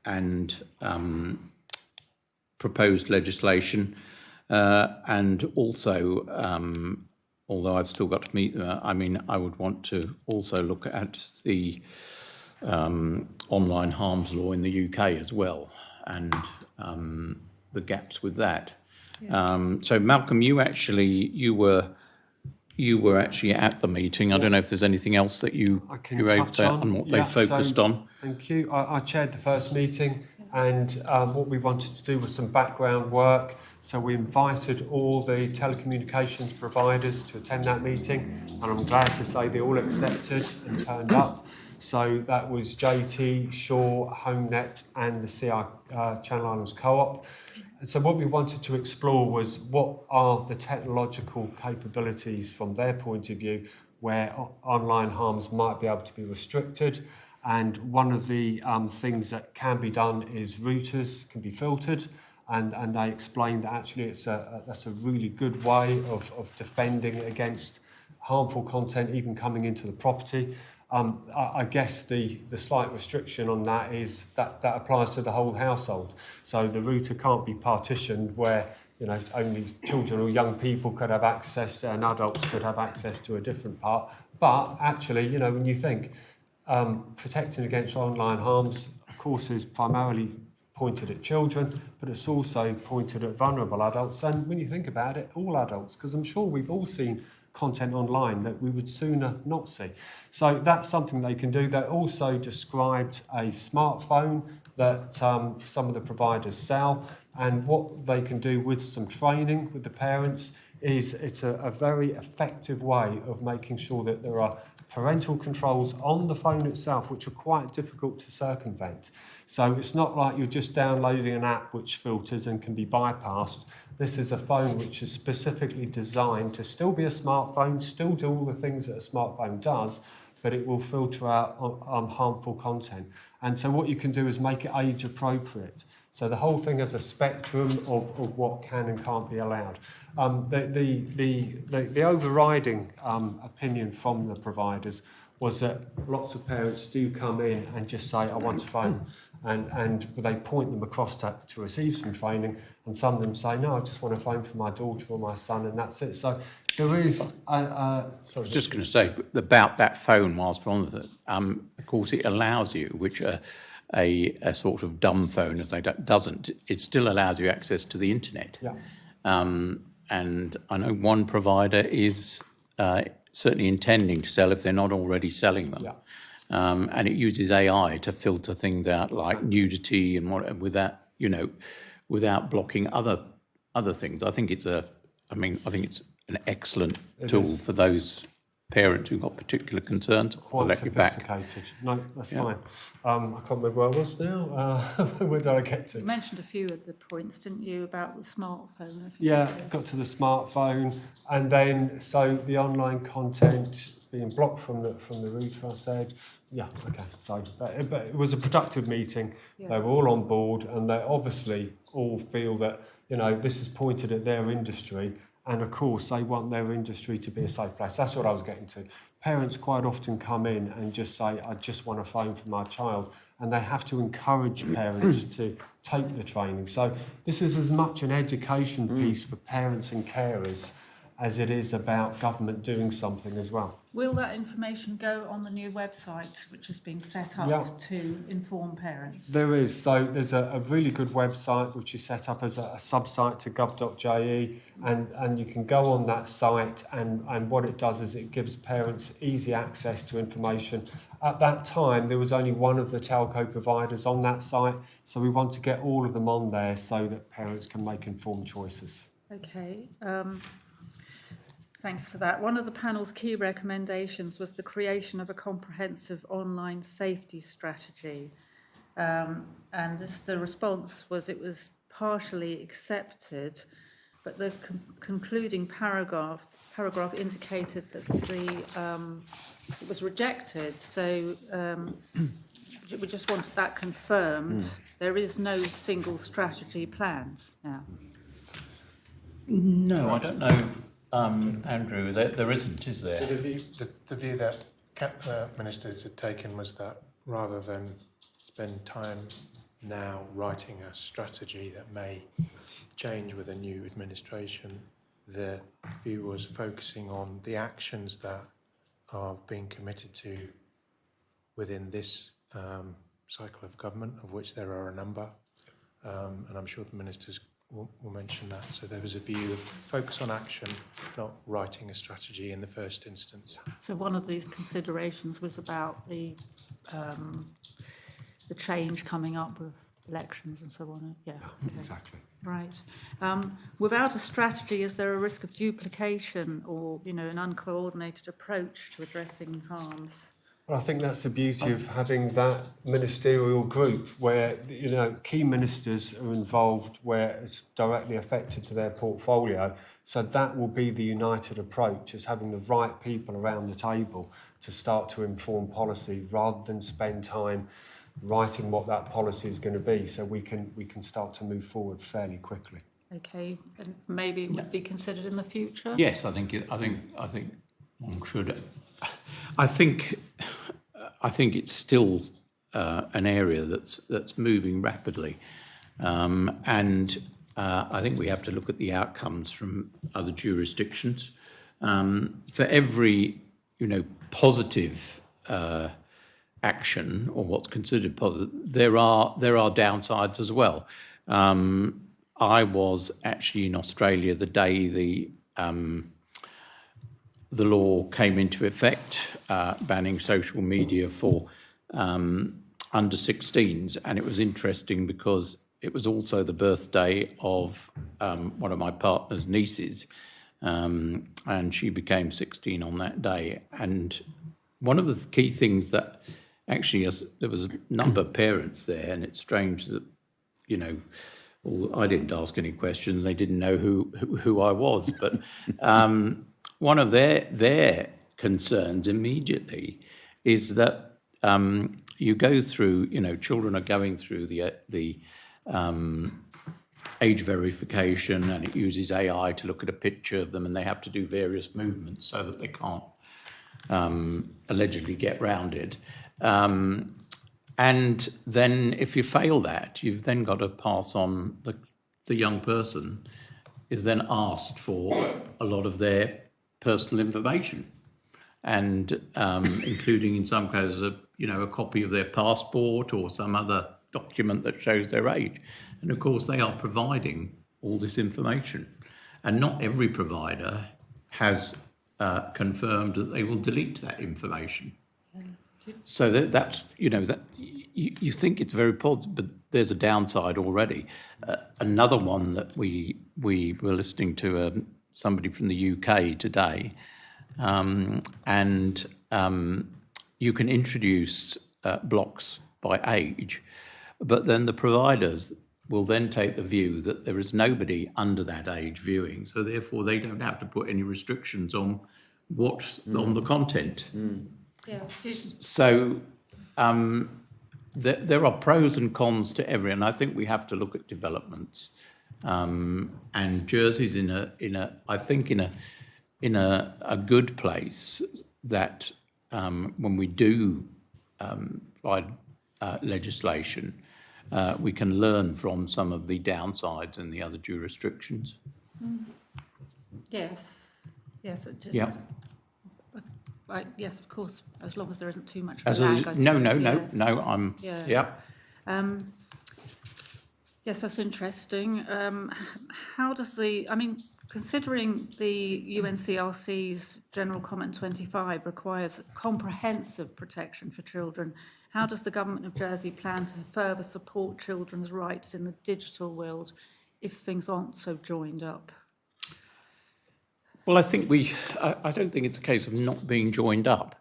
and proposed legislation, and also, although I've still got to meet them, I would want to also look at the online harms law in the UK as well, and the gaps with that. So Malcolm, you were actually at the meeting. I don't know if there's anything else that you were able to on what they focused on. Thank you. I chaired the first meeting, and what we wanted to do was some background work. So we invited all the telecommunications providers to attend that meeting, and I'm glad to say they all accepted and turned up. So that was JT, Shaw, HomeNet, and the CI Channel Islands Co-op. And so what we wanted to explore was what are the technological capabilities from their point of view where online harms might be able to be restricted. And one of the things that can be done is routers can be filtered. And they explained that actually that's a really good way of defending against harmful content even coming into the property. I guess the slight restriction on that is that applies to the whole household. So the router can't be partitioned where only children or young people could have access to, and adults could have access to a different part. But actually, when you think protecting against online harms, of course, is primarily pointed at children, but it's also pointed at vulnerable adults. And when you think about it, all adults, because I'm sure we've all seen content online that we would sooner not see. So that's something they can do. They also described a smartphone that some of the providers sell, and what they can do with some training with the parents is it's a very effective way of making sure that there are parental controls on the phone itself, which are quite difficult to circumvent. So it's not like you're just downloading an app which filters and can be bypassed. This is a phone which is specifically designed to still be a smartphone, still do all the things that a smartphone does, but it will filter out harmful content. And so what you can do is make it age appropriate. So the whole thing has a spectrum of what can and can't be allowed. The overriding opinion from the providers was that lots of parents do come in and just say, I want a phone. And they point them across to receive some training, and some of them say, no, I just want a phone for my daughter or my son, and that's it. So there is... I was just going to say about that phone whilst we're on it. Of course, it allows you, which a sort of dumb phone, as they doesn't, it still allows you access to the internet. Yeah. And I know one provider is certainly intending to sell if they're not already selling them. Yeah. And it uses AI to filter things out like nudity and what without blocking other things. I think it's an excellent tool for those parents who've got particular concerns. Quite sophisticated. No, that's fine. I can't remember where I was now. Where did I get to? You mentioned a few of the points, didn't you, about the smartphone? Yeah, got to the smartphone, and then so the online content being blocked from the router. I said, yeah, okay. So, but it was a productive meeting. Yeah. They were all on board, and they obviously all feel that this is pointed at their industry. And of course, they want their industry to be a safe place. That's what I was getting to. Parents quite often come in and just say, I just want a phone for my child. And they have to encourage parents to take the training. So this is as much an education piece for parents and carers as it is about government doing something as well. Will that information go on the new website, which has been set up to inform parents? There is. So there's a really good website which is set up as a sub-site to gov.je, and you can go on that site, and what it does is it gives parents easy access to information. At that time, there was only one of the telco providers on that site, so we want to get all of them on there so that parents can make informed choices. Okay. Thanks for that. One of the panel's key recommendations was the creation of a comprehensive online safety strategy. And the response was it was partially accepted, but the concluding paragraph indicated that it was rejected. So we just wanted that confirmed. There is no single strategy planned now. No, I don't know. Andrew, there isn't, is there? So the view that ministers had taken was that rather than spend time now writing a strategy that may change with a new administration. The view was focusing on the actions that are being committed to within this cycle of government, of which there are a number, and I'm sure the ministers will mention that. So there was a view of focus on action, not writing a strategy in the first instance. So one of these considerations was about the change coming up with elections and so on. Yeah, okay. Exactly. Right. Without a strategy, is there a risk of duplication or, you know, an uncoordinated approach to addressing harms? Well, I think that's the beauty of having that ministerial group where, you know, key ministers are involved where it's directly affected to their portfolio. So that will be the united approach, is having the right people around the table to start to inform policy rather than spend time writing what that policy is going to be, so we can start to move forward fairly quickly. Okay, and maybe it would be considered in the future? Yes, I think one should. I think it's still an area that's moving rapidly, and I think we have to look at the outcomes from other jurisdictions. For every, you know, positive action or what's considered positive, there are downsides as well. I was actually in Australia the day the law came into effect, banning social media for under 16s, and it was interesting because it was also the birthday of one of my partner's nieces, and she became 16 on that day. And one of the key things that actually, there was a number of parents there, and it's strange that, you know, I didn't ask any questions. They didn't know who I was. But one of their concerns immediately is that you go through, you know, children are going through the age verification, and it uses AI to look at a picture of them, and they have to do various movements so that they can't allegedly get round it. And then if you fail that, you've then got to pass on, the young person is then asked for a lot of their personal information, and including in some cases, a copy of their passport or some other document that shows their age. And of course, they are providing all this information. And not every provider has confirmed that they will delete that information. So that's, that you think it's very positive, but there's a downside already. Another one that we were listening to somebody from the UK today, and you can introduce blocks by age, but then the providers will then take the view that there is nobody under that age viewing, so therefore they don't have to put any restrictions on on the content. Yeah. So there are pros and cons to every, and I think we have to look at developments. And Jersey's in a good place that when we do provide legislation, we can learn from some of the downsides in the other jurisdictions. Yes. It just, Yeah. Yes, of course, as long as there isn't too much As lag, I suppose, I'm. Yeah. Yeah. Yes, that's interesting. How does considering the UNCRC's General Comment 25 requires comprehensive protection for children, how does the Government of Jersey plan to further support children's rights in the digital world if things aren't so joined up? Well, I think I don't think it's a case of not being joined up.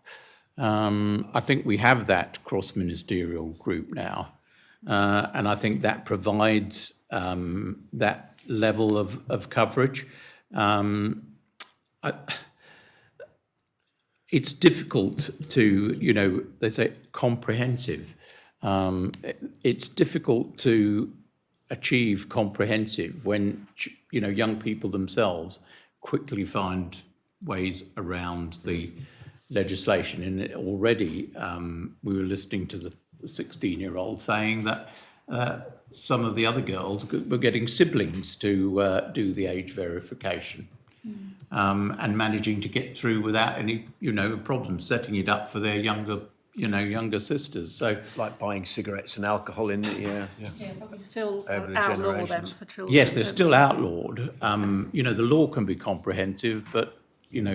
I think we have that cross-ministerial group now, and I think that provides that level of coverage. It's difficult to, they say comprehensive. It's difficult to achieve comprehensive when, young people themselves quickly find ways around the legislation. And already we were listening to the 16-year-old saying that some of the other girls were getting siblings to do the age verification. And managing to get through without any, problems, setting it up for their younger sisters. So Like buying cigarettes and alcohol in the Yeah, but we still Over the outlaw them generations. for children. yes, they're still outlawed. The law can be comprehensive, but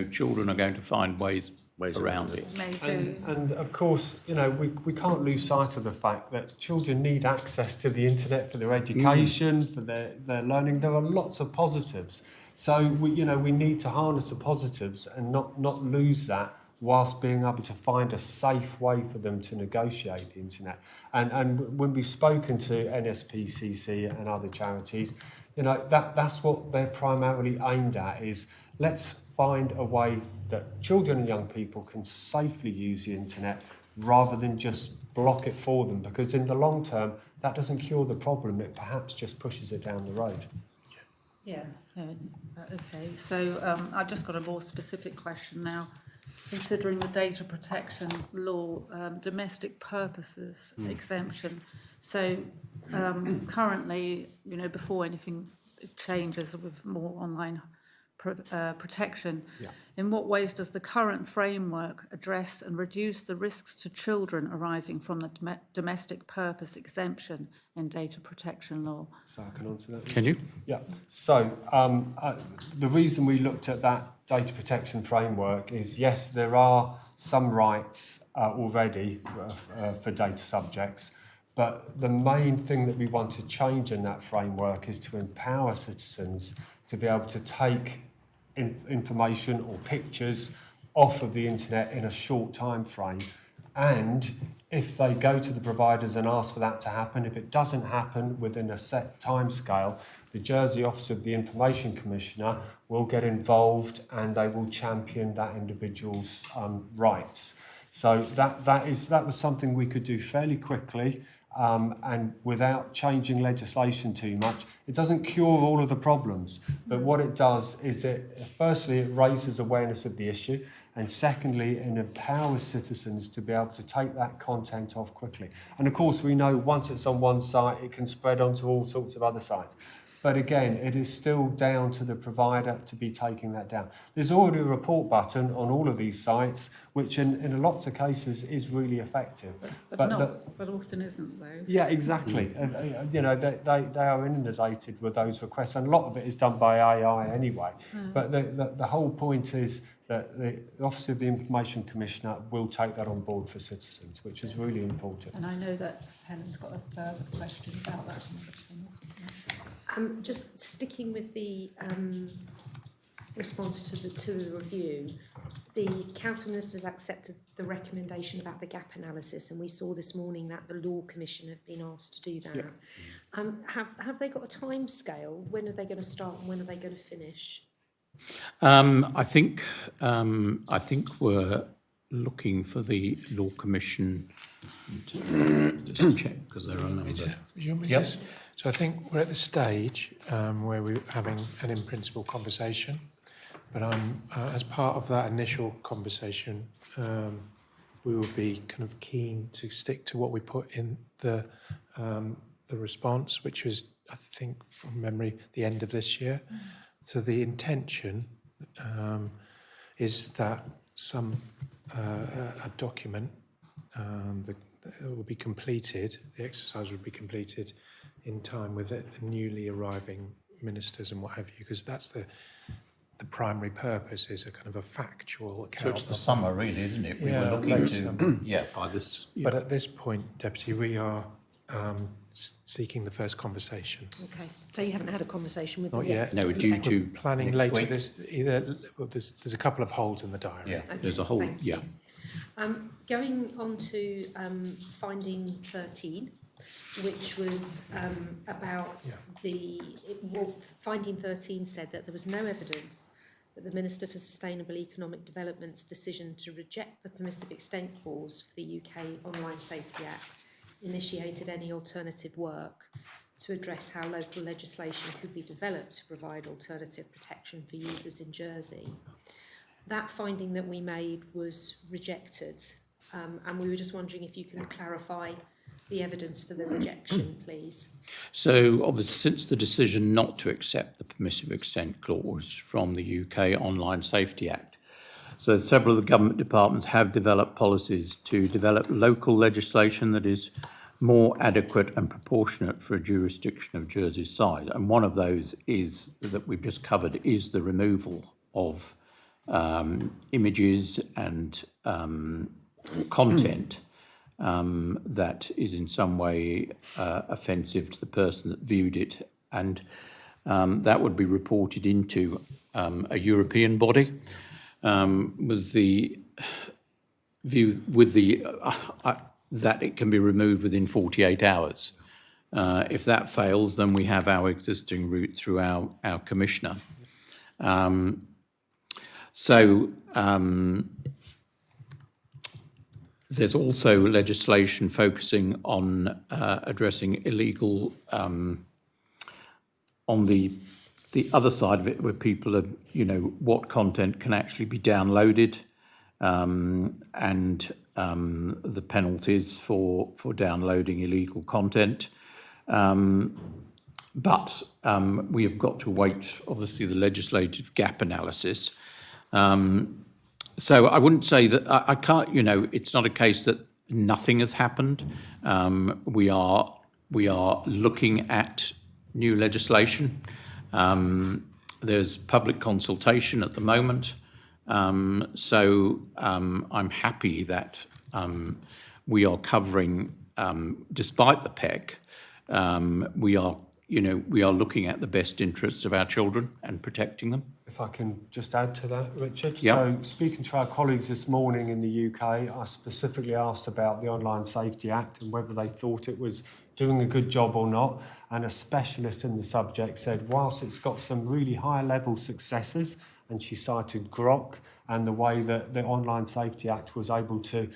children are going to find ways around it. May do. And of course, we can't lose sight of the fact that children need access to the internet for their education, for their learning. There are lots of positives. So we need to harness the positives and not lose that whilst being able to find a safe way for them to negotiate the internet. And when we've spoken to NSPCC and other charities, that's what they're primarily aimed at, is let's find a way that children and young people can safely use the internet rather than just block it for them, because in the long term, that doesn't cure the problem, it perhaps just pushes it down the road. Yeah, okay. So I've just got a more specific question now. Considering the data protection law, domestic purposes exemption. So currently, before anything changes with more online protection, in what ways does the current framework address and reduce the risks to children arising from the domestic purpose exemption in data protection law? So I can answer that. Can you? Yeah. So the reason we looked at that data protection framework is, yes, there are some rights already for data subjects, but the main thing that we want to change in that framework is to empower citizens to be able to take information or pictures off of the internet in a short time frame. And if they go to the providers and ask for that to happen, if it doesn't happen within a set time scale, the Jersey Office of the Information Commissioner will get involved and they will champion that individual's rights. So that was something we could do fairly quickly and without changing legislation too much. It doesn't cure all of the problems, but what it does is firstly, it raises awareness of the issue, and secondly, it empowers citizens to be able to take that content off quickly. And of course, we know once it's on one site, it can spread onto all sorts of other sites. But again, it is still down to the provider to be taking that down. There's already a report button on all of these sites, which in lots of cases is really effective. But often isn't, though. Yeah, exactly. They are inundated with those requests, and a lot of it is done by AI anyway. But the whole point is that the Office of the Information Commissioner will take that on board for citizens, which is really important. And I know that Helen's got a further question about that. Just sticking with the response to the review, the Council Ministers accepted the recommendation about the gap analysis, and we saw this morning that the Law Commission have been asked to do that. Yeah. Have they got a time scale? When are they going to start and when are they going to finish? I think we're looking for the Law Commission to just check, because there are a number. Yep. So I think we're at the stage where we're having an in-principle conversation, but as part of that initial conversation, we will be kind of keen to stick to what we put in the response, which was, I think, from memory, the end of this year. So the intention is that a document that will be completed, the exercise will be completed in time with the newly arriving ministers and what have you, because that's the primary purpose, is a kind of a factual account. So it's the summer, really, isn't it? We Yeah, were looking to, summer. by this. Yeah. But at this point, Deputy, we are seeking the first conversation. Okay, so you haven't had a conversation with Not them yet. No, we're due Okay. to Planning next later week. there's a couple of holes in the diary. Yeah, Okay, there's a whole, thank you. yeah. Going on to finding 13, which was about finding 13 said that there was no evidence that the Minister for Sustainable Economic Development's decision to reject the permissive extent clause for the UK Online Safety Act initiated any alternative work to address how local legislation could be developed to provide alternative protection for users in Jersey. That finding that we made was rejected, and we were just wondering if you can clarify the evidence for the rejection, please? So obviously, since the decision not to accept the permissive extent clause from the UK Online Safety Act, so several of the government departments have developed policies to develop local legislation that is more adequate and proportionate for a jurisdiction of Jersey's size. And one of those is that we've just covered is the removal of images and content that is in some way offensive to the person that viewed it, and that would be reported into a European body with the view that it can be removed within 48 hours. If that fails, then we have our existing route through our commissioner. There's also legislation focusing on addressing illegal, on the other side of it, where people are, what content can actually be downloaded, and the penalties for downloading illegal content. But we have got to wait, obviously, the legislative gap analysis. So I wouldn't say that I can't, it's not a case that nothing has happened. We are looking at new legislation. There's public consultation at the moment. So I'm happy that we are covering, despite the PEC, we are looking at the best interests of our children and protecting them. If I can just add to that, Richard. Yeah. So speaking to our colleagues this morning in the UK, I specifically asked about the Online Safety Act and whether they thought it was doing a good job or not. And a specialist in the subject said, whilst it's got some really high-level successes, and she cited Grok and the way that the Online Safety Act was able to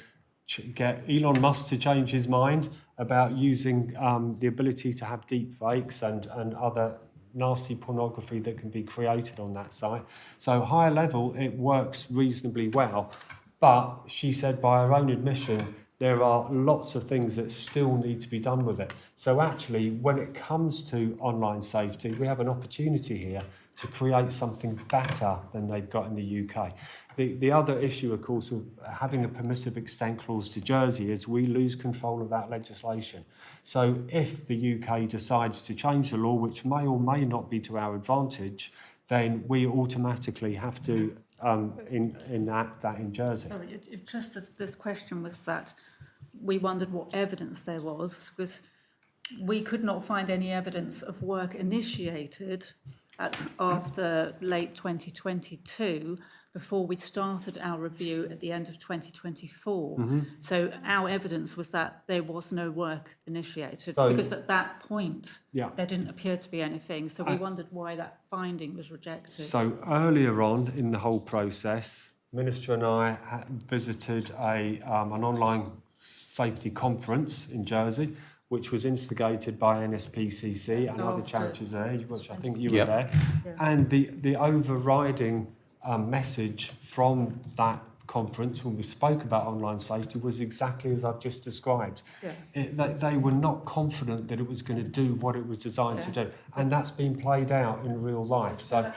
get Elon Musk to change his mind about using the ability to have deep fakes and other nasty pornography that can be created on that site. So high level, it works reasonably well. But she said by her own admission, there are lots of things that still need to be done with it. So actually, when it comes to online safety, we have an opportunity here to create something better than they've got in the UK. The other issue, of course, of having a permissive extent clause to Jersey is we lose control of that legislation. So if the UK decides to change the law, which may or may not be to our advantage, then we automatically have to enact that in Jersey. Sorry, it's just this question was that we wondered what evidence there was, because we could not find any evidence of work initiated after late 2022 before we started our review at the end of 2024. So our evidence was that there was no work initiated, because at that point there didn't appear to be anything. So we wondered why that finding was rejected. So earlier on in the whole process, Minister and I visited an online safety conference in Jersey, which was instigated by NSPCC and other charities there, which I think you were there. Yeah. And the overriding message from that conference when we spoke about online safety was exactly as I've just described. They were not confident that it was going to do what it was designed to do. And that's been played out in real life. So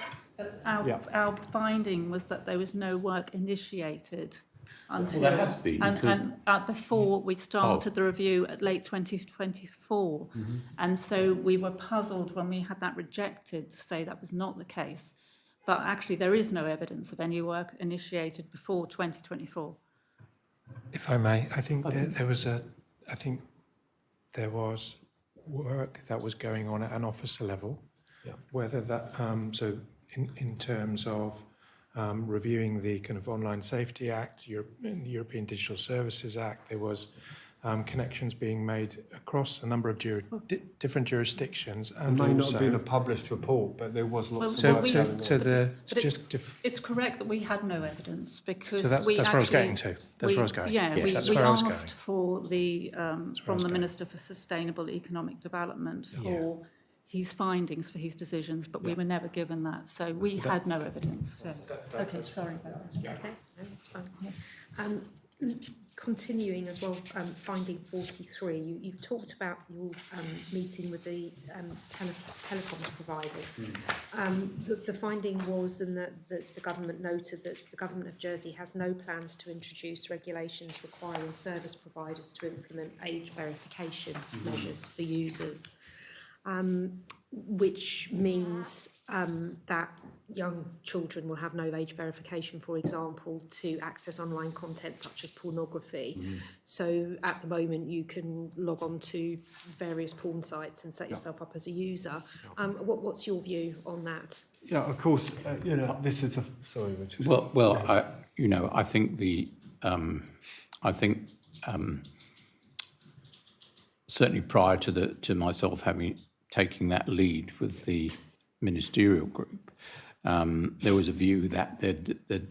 our finding was that there was no work initiated until there has been, and before we started the review at late 2024. And so we were puzzled when we had that rejected to say that was not the case. But actually there is no evidence of any work initiated before 2024. If I may, I think there was work that was going on at an officer level. Whether that so in terms of reviewing the kind of Online Safety Act, the European Digital Services Act, there was connections being made across a number of different jurisdictions. And it may also, not have been a published report, but there was lots Well, of work going on. It's correct that we had no evidence, because so that's where I was getting to. That's where I was going. We that's where I was asked for the from the Minister for Sustainable Economic Development for his findings for his decisions, but we were never given that, so we had no evidence. So. Okay, sorry about that. Okay, no, that's fine. continuing as well, finding 43, you've talked about your meeting with the telecoms providers. The finding was, and that the government noted, that the government of Jersey has no plans to introduce regulations requiring service providers to implement age verification measures for users, which means that young children will have no age verification, for example, to access online content such as pornography. So at the moment you can log on to various porn sites and set yourself up as a user. What's your view on that? Yeah, of course, you know, this is a... Sorry, Richard. I think certainly prior to myself taking that lead with the ministerial group, there was a view that the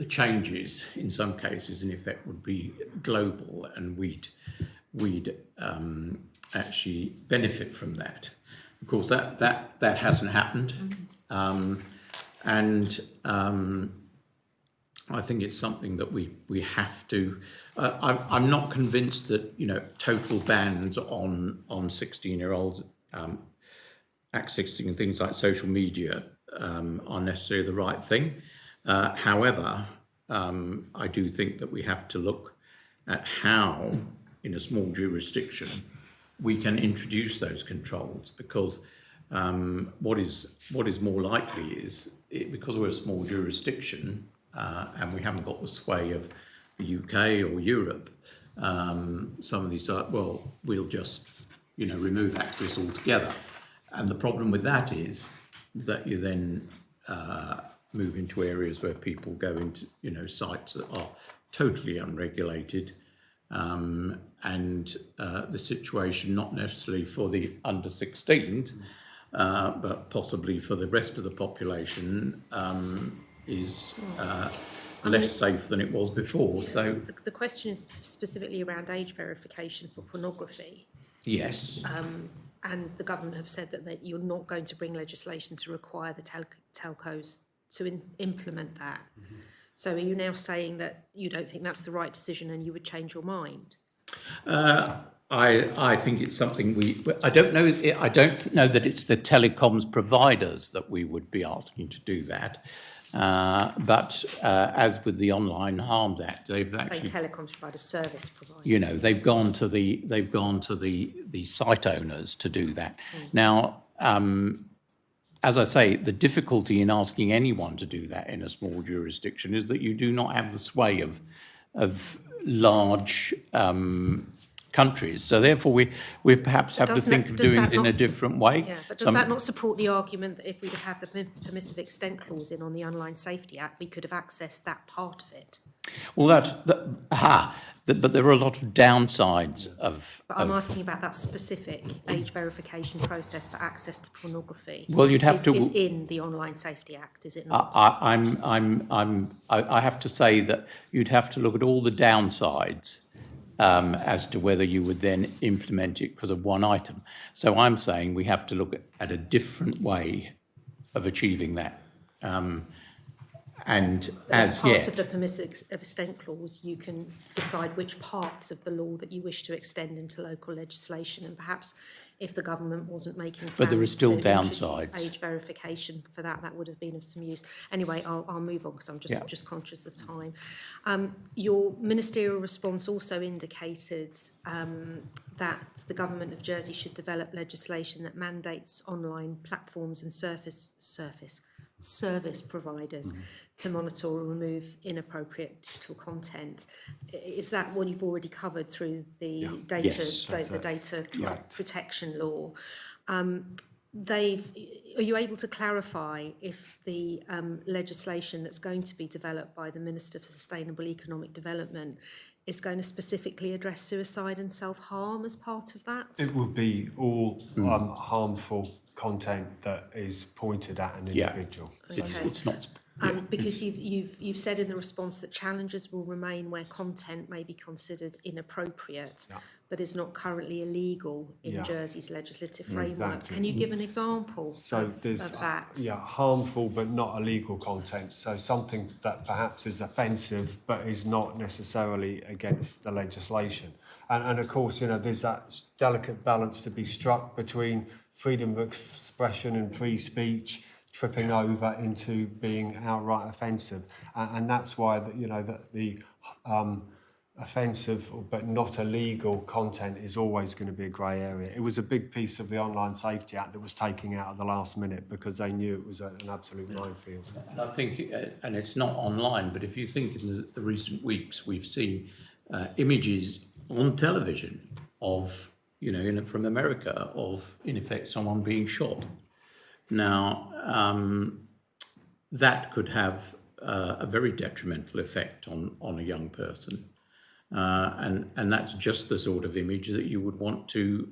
changes in some cases in effect would be global, and we'd actually benefit from that. Of course, that hasn't happened, I think it's something that we have to. I'm not convinced that total bans on 16-year-olds accessing things like social media are necessarily the right thing. However, I do think that we have to look at how, in a small jurisdiction, we can introduce those controls, because what is more likely is, because we're a small jurisdiction and we haven't got the sway of the UK or Europe, some of these we'll just remove access altogether. And the problem with that is that you then move into areas where people go into sites that are totally unregulated, and the situation, not necessarily for the under 16s, but possibly for the rest of the population, is less safe than it was before. So the question is specifically around age verification for pornography. yes. And the government have said that you're not going to bring legislation to require the telcos to implement that. So are you now saying that you don't think that's the right decision and you would change your mind? I think it's something I don't know that it's the telecoms providers that we would be asking to do that. But as with the Online Harms Act, they've actually telecoms providers, service providers. they've gone to the site owners to do that. Now, as I say, the difficulty in asking anyone to do that in a small jurisdiction is that you do not have the sway of large countries. So therefore, we perhaps have to think of doing it in a different way. Yeah, but does that not support the argument that if we'd have had the permissive extent clause in on the Online Safety Act, we could have accessed that part of it? Well, but there are a lot of downsides of. But I'm asking about that specific age verification process for access to pornography. Well, you'd have to. Is in the Online Safety Act, is it not? I have to say that you'd have to look at all the downsides as to whether you would then implement it because of one item. So I'm saying we have to look at a different way of achieving that. And as part of the permissive extent clause, you can decide which parts of the law that you wish to extend into local legislation, and perhaps if the government wasn't making plans, but there are still to downsides. Age verification for that would have been of some use. Anyway, I'll move on because I'm just conscious of time. Your ministerial response also indicated that the government of Jersey should develop legislation that mandates online platforms and service providers to monitor or remove inappropriate digital content. Is that what you've already covered through the data protection law? Are you able to clarify if the legislation that's going to be developed by the Minister for Sustainable Economic Development is going to specifically address suicide and self-harm as part of that? It would be all harmful content that is pointed at an individual. It's not Because you've said in the response that challenges will remain where content may be considered inappropriate, but is not currently illegal in Jersey's legislative framework. Exactly. Can you give an example There's of that? harmful but not illegal content. So something that perhaps is offensive but is not necessarily against the legislation. And of course, there's that delicate balance to be struck between freedom of expression and free speech tripping over into being outright offensive. And that's why the offensive but not illegal content is always going to be a grey area. It was a big piece of the Online Safety Act that was taken out at the last minute because they knew it was an absolute minefield. And I think, and it's not online, but if you think in the recent weeks, we've seen images on television of, from America, of, in effect, someone being shot. Now, that could have a very detrimental effect on a young person. And that's just the sort of image that you would want to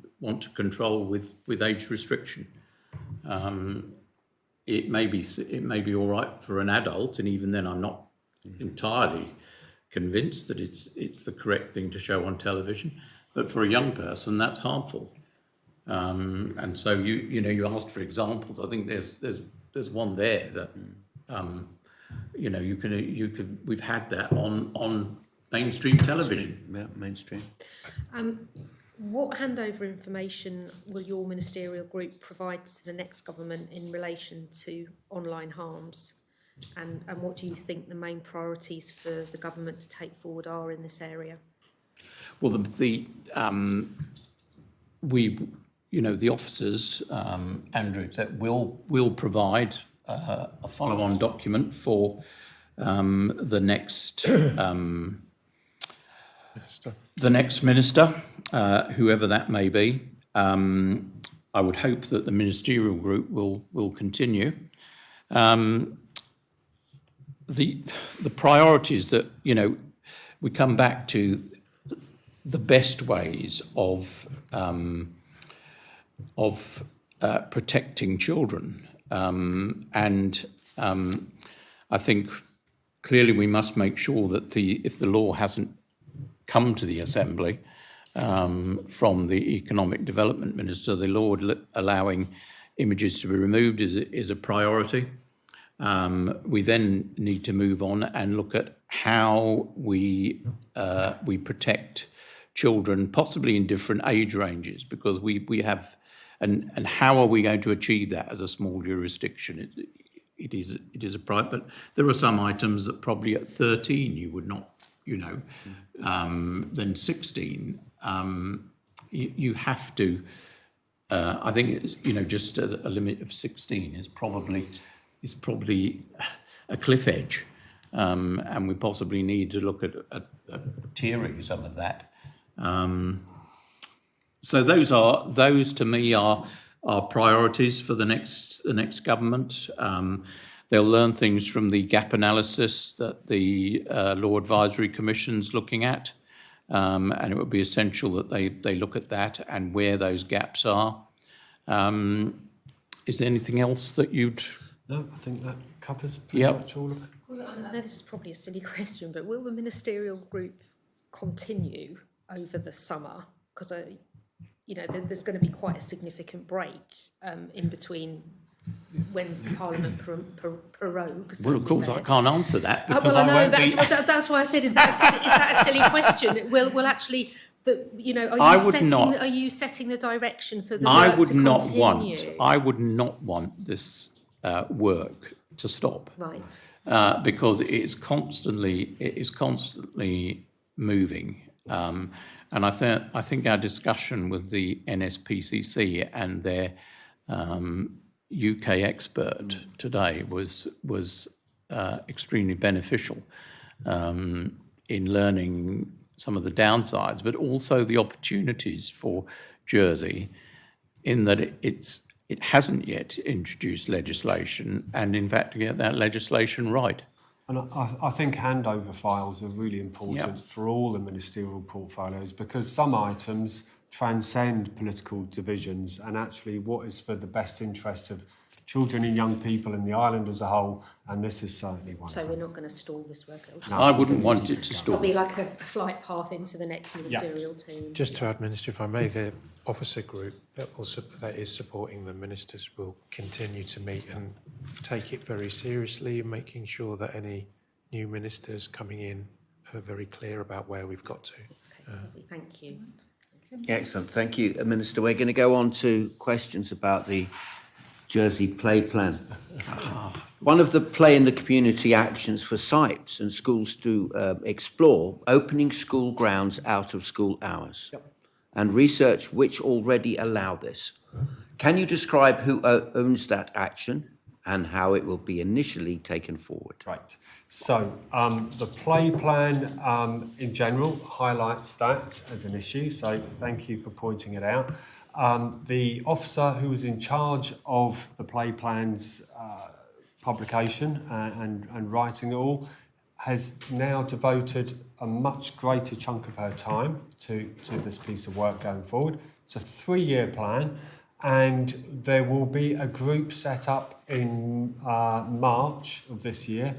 control with age restriction. It may be all right for an adult, and even then, I'm not entirely convinced that it's the correct thing to show on television. But for a young person, that's harmful. And so you asked for examples. I think there's one there that we've had that on mainstream television. Yeah, mainstream. What handover information will your ministerial group provide to the next government in relation to online harms? And what do you think the main priorities for the government to take forward are in this area? Well, the officers, Andrew, that will provide a follow-on document for the next minister, whoever that may be. I would hope that the ministerial group will continue. The priorities that we come back to the best ways of protecting children, and I think clearly we must make sure that if the law hasn't come to the Assembly from the Economic Development Minister, the law allowing images to be removed is a priority. We then need to move on and look at how we protect children, possibly in different age ranges, because we have, and how are we going to achieve that as a small jurisdiction? It is a private, but there are some items that probably at 13 you would not, then 16. You have to. I think it's just a limit of 16 is probably a cliff edge, and we possibly need to look at tiering some of that. So those to me are priorities for the next government. They'll learn things from the gap analysis that the Law Advisory Commission's looking at, and it would be essential that they look at that and where those gaps are. Is there anything else that you'd? No, I think that covers pretty much all of it. Well, I know this is probably a silly question, but will the ministerial group continue over the summer? Because there's going to be quite a significant break in between when Parliament prorogues. Well, of course, I can't answer that because well, I know I won't be. That's why I said, is that a silly question? Will actually. Are you setting the direction for the work to continue? I would not want this work to stop. Right. Because it is constantly moving, and I think our discussion with the NSPCC and their UK expert today was extremely beneficial in learning some of the downsides, but also the opportunities for Jersey, in that it hasn't yet introduced legislation, and in fact to get that legislation right. And I think handover files are really important for all the ministerial portfolios, because some items transcend political divisions, and actually what is for the best interest of children and young people in the island as a whole, and this is certainly one So of we're them. not going to stall this work. It'll just I wouldn't want it to stall. be like a flight path into the next ministerial team. Just to add, Minister, if I may, the officer group that is supporting the ministers will continue to meet and take it very seriously, making sure that any new ministers coming in are very clear about where we've got to. Okay, lovely, thank you. Excellent, thank you, Minister. We're going to go on to questions about the Jersey Play Plan. One of the play in the community actions for sites and schools to explore opening school grounds out of school hours and research which already allow this. Can you describe who owns that action and how it will be initially taken forward? Right. So the play plan in general highlights that as an issue. So thank you for pointing it out. The officer who was in charge of the play plan's publication and writing it all has now devoted a much greater chunk of her time to this piece of work going forward. It's a 3-year plan, and there will be a group set up in March of this year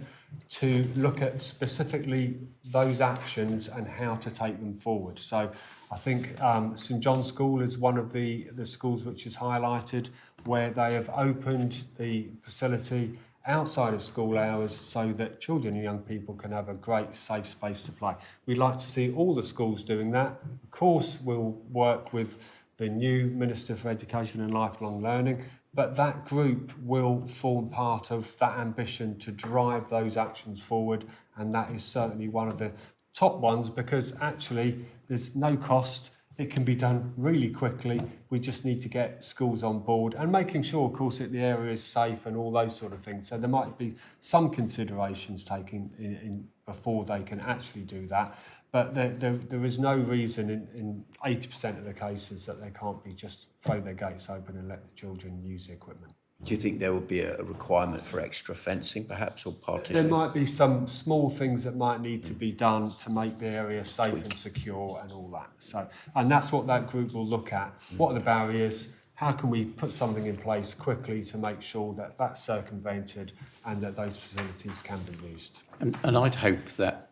to look at specifically those actions and how to take them forward. So I think St John's School is one of the schools which is highlighted, where they have opened the facility outside of school hours so that children and young people can have a great safe space to play. We'd like to see all the schools doing that. Of course, we'll work with the new Minister for Education and Lifelong Learning, but that group will form part of that ambition to drive those actions forward, and that is certainly one of the top ones, because actually there's no cost. It can be done really quickly. We just need to get schools on board and making sure, of course, that the area is safe and all those sort of things. So there might be some considerations taken in before they can actually do that. But there is no reason in 80% of the cases that they can't be just throw their gates open and let the children use the equipment. Do you think there will be a requirement for extra fencing, perhaps, or There partition? might be some small things that might need to be done to make the area safe and secure and all that. So, and that's what that group will look at. What are the barriers? How can we put something in place quickly to make sure that that's circumvented and that those facilities can be used? And I'd hope that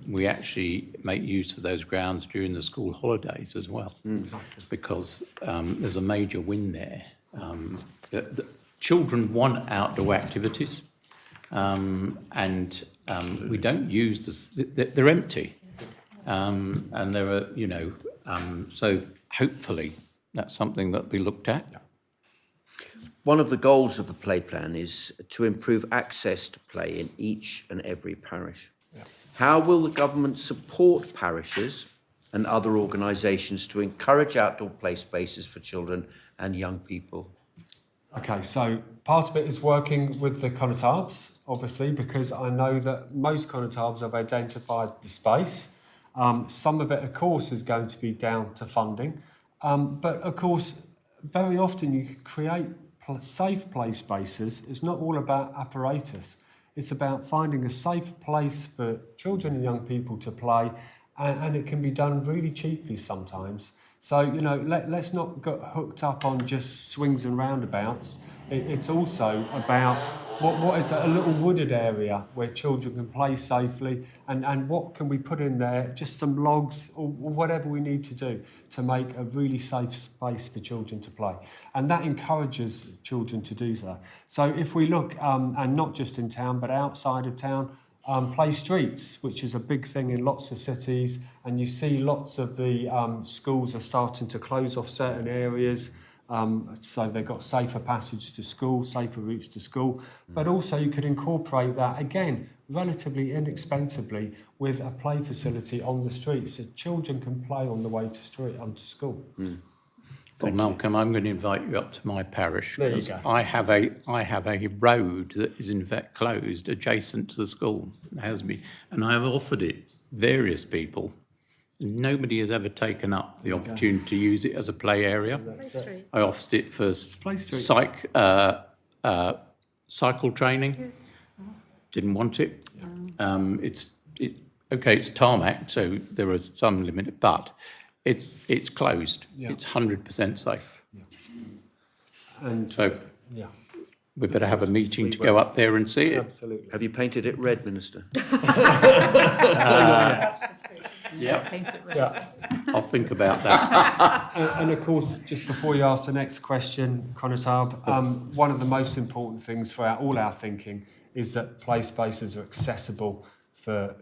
we actually make use of those grounds during the school holidays as well, because there's a major win there. The children want outdoor activities, and we don't use this. They're empty, and there are, so hopefully that's something that we looked at. One of the goals of the play plan is to improve access to play in each and every parish. How will the government support parishes and other organisations to encourage outdoor play spaces for children and young people? Okay, so part of it is working with the Connotabs, obviously, because I know that most Connotabs have identified the space. Some of it, of course, is going to be down to funding. But, of course, very often you can create safe play spaces. It's not all about apparatus. It's about finding a safe place for children and young people to play, and it can be done really cheaply sometimes. So, let's not get hooked up on just swings and roundabouts. It's also about what is a little wooded area where children can play safely, and what can we put in there, just some logs or whatever we need to do to make a really safe space for children to play. And that encourages children to do so. So if we look, and not just in town, but outside of town, play streets, which is a big thing in lots of cities, and you see lots of the schools are starting to close off certain areas, so they've got safer passage to school, safer routes to school, but also you could incorporate that, again, relatively inexpensively with a play facility on the streets, so children can play on the way to school. Well, Malcolm, I'm going to invite you up to my parish. There you because go. I have a road that is in fact closed adjacent to the school, Hasby, and I have offered it various people. Nobody has ever taken up the opportunity to use it as a play area. Street. I offered it for Play Street. cycle training. Didn't want it. It's tarmac, so there are some limit, but it's closed. Yeah. It's 100% safe. And So yeah, we better have a meeting to go up there and see it. Absolutely. Have you painted it red, Minister? Yeah, Paint it red. Yeah. I'll think about that. And of course, just before you ask the next question, Conatab, one of the most important things for all our thinking is that play spaces are accessible for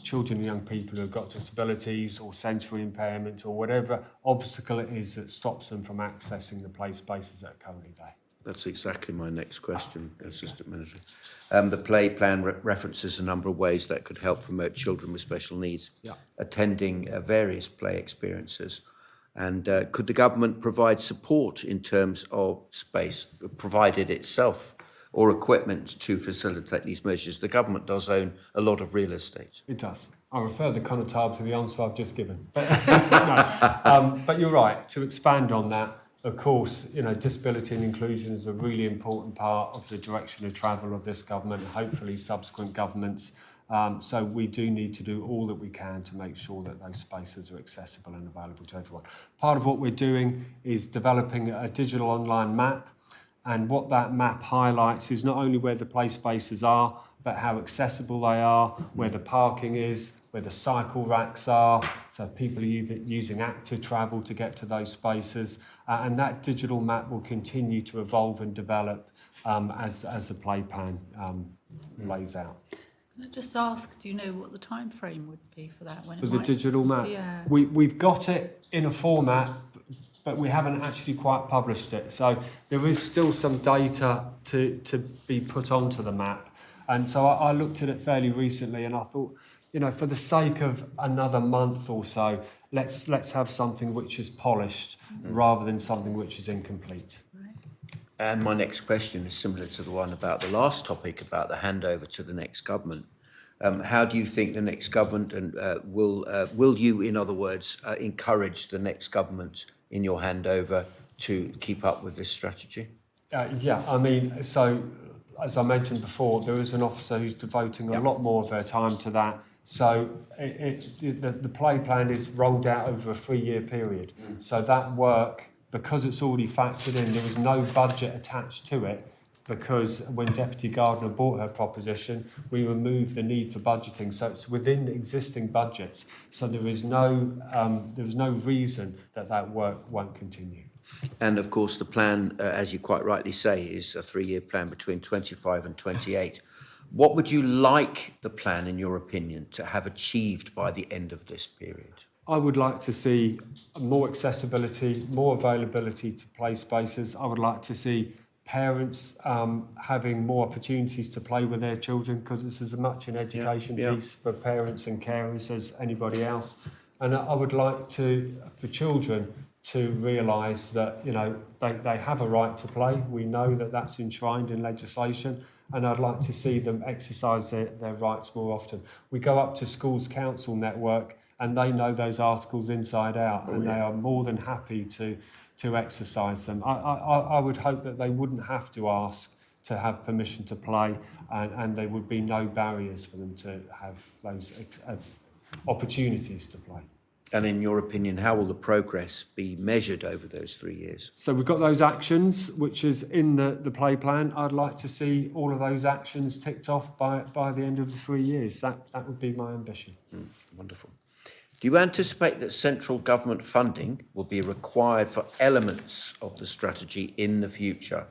children and young people who have got disabilities or sensory impairment or whatever obstacle it is that stops them from accessing the play spaces that are currently there. That's exactly my next question, Assistant Minister. The play plan references a number of ways that could help promote children with special needs attending various play experiences. And could the government provide support in terms of space provided itself or equipment to facilitate these measures? The government does own a lot of real estate. It does. I refer the Conatab to the answer I've just given. But, no, but you're right, to expand on that, of course, disability and inclusion is a really important part of the direction of travel of this government, hopefully subsequent governments. So we do need to do all that we can to make sure that those spaces are accessible and available to everyone. Part of what we're doing is developing a digital online map. And what that map highlights is not only where the play spaces are, but how accessible they are, where the parking is, where the cycle racks are, so people are using active travel to get to those spaces. And that digital map will continue to evolve and develop as the play plan lays out. Can I just ask, do you know what the time frame would be for that? When For it the might... digital map, Yeah. we've got it in a format, but we haven't actually quite published it. So there is still some data to be put onto the map. And so I looked at it fairly recently and I thought, for the sake of another month or so, let's have something which is polished rather than something which is incomplete. And my next question is similar to the one about the last topic, about the handover to the next government. How do you think the next government, and will you, in other words, encourage the next government in your handover to keep up with this strategy? So as I mentioned before, there is an officer who's devoting a lot more of their time to that. So the play plan is rolled out over a 3-year period. So that work, because it's already factored in, there was no budget attached to it, because when Deputy Gardner brought her proposition, we removed the need for budgeting. So it's within existing budgets. So there is no reason that work won't continue. And of course, the plan, as you quite rightly say, is a 3-year plan between 25 and 28. What would you like the plan, in your opinion, to have achieved by the end of this period? I would like to see more accessibility, more availability to play spaces. I would like to see parents having more opportunities to play with their children, because this is as much an education piece for parents and carers as anybody else. And I would like for children to realise that they have a right to play. We know that that's enshrined in legislation, and I'd like to see them exercise their rights more often. We go up to Schools Council Network and they know those articles inside out, and they are more than happy to exercise them. I would hope that they wouldn't have to ask to have permission to play, and there would be no barriers for them to have those opportunities to play. And in your opinion, how will the progress be measured over those 3 years? So we've got those actions, which is in the play plan. I'd like to see all of those actions ticked off by the end of the 3 years. That would be my ambition. Wonderful. Do you anticipate that central government funding will be required for elements of the strategy in the future?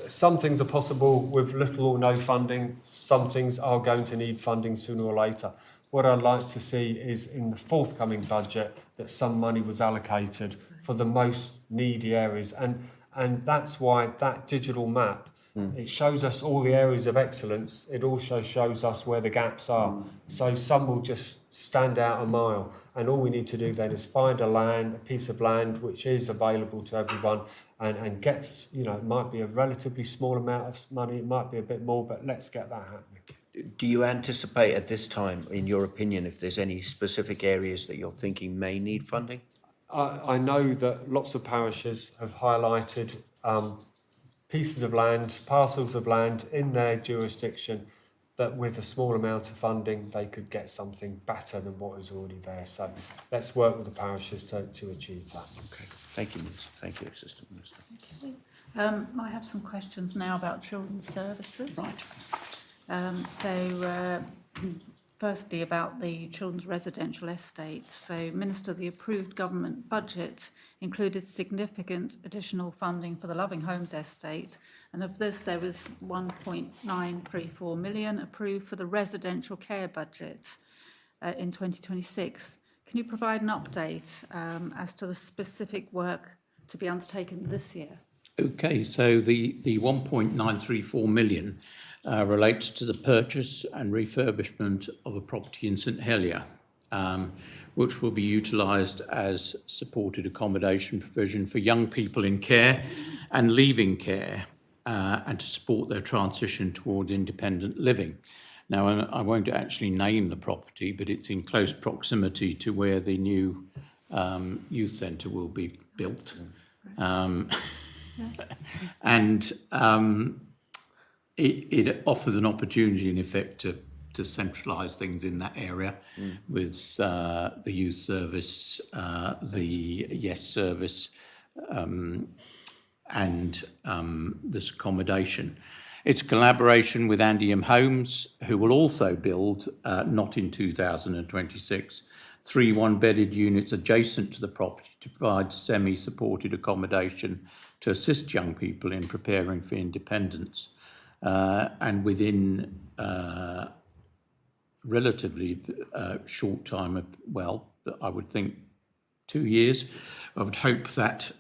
Some things are possible with little or no funding. Some things are going to need funding sooner or later. What I'd like to see is in the forthcoming budget that some money was allocated for the most needy areas. And that's why that digital map, it shows us all the areas of excellence. It also shows us where the gaps are. So some will just stand out a mile. And all we need to do then is find a piece of land which is available to everyone, and get, it might be a relatively small amount of money, it might be a bit more, but let's get that happening. Do you anticipate at this time, in your opinion, if there's any specific areas that you're thinking may need funding? I know that lots of parishes have highlighted pieces of land, parcels of land in their jurisdiction that with a small amount of funding, they could get something better than what is already there. So let's work with the parishes to achieve that. Okay, thank you, Minister. Thank you, Assistant Minister. I have some questions now about children's services. Right. Firstly, about the children's residential estate. So, Minister, the approved government budget included significant additional funding for the Loving Homes estate, and of this there was 1.934 million approved for the residential care budget in 2026. Can you provide an update as to the specific work to be undertaken this year? Okay, so the 1.934 million relates to the purchase and refurbishment of a property in St Helier, which will be utilised as supported accommodation provision for young people in care and leaving care, and to support their transition towards independent living. Now, I won't actually name the property, but it's in close proximity to where the new youth centre will be built. It offers an opportunity, in effect, to centralise things in that area with the youth service, the Yes service, and this accommodation. It's a collaboration with Andium Homes, who will also build, not in 2026, 3 one-bedded units adjacent to the property to provide semi-supported accommodation to assist young people in preparing for independence. And within relatively short time of, well, I would think 2 years, I would hope that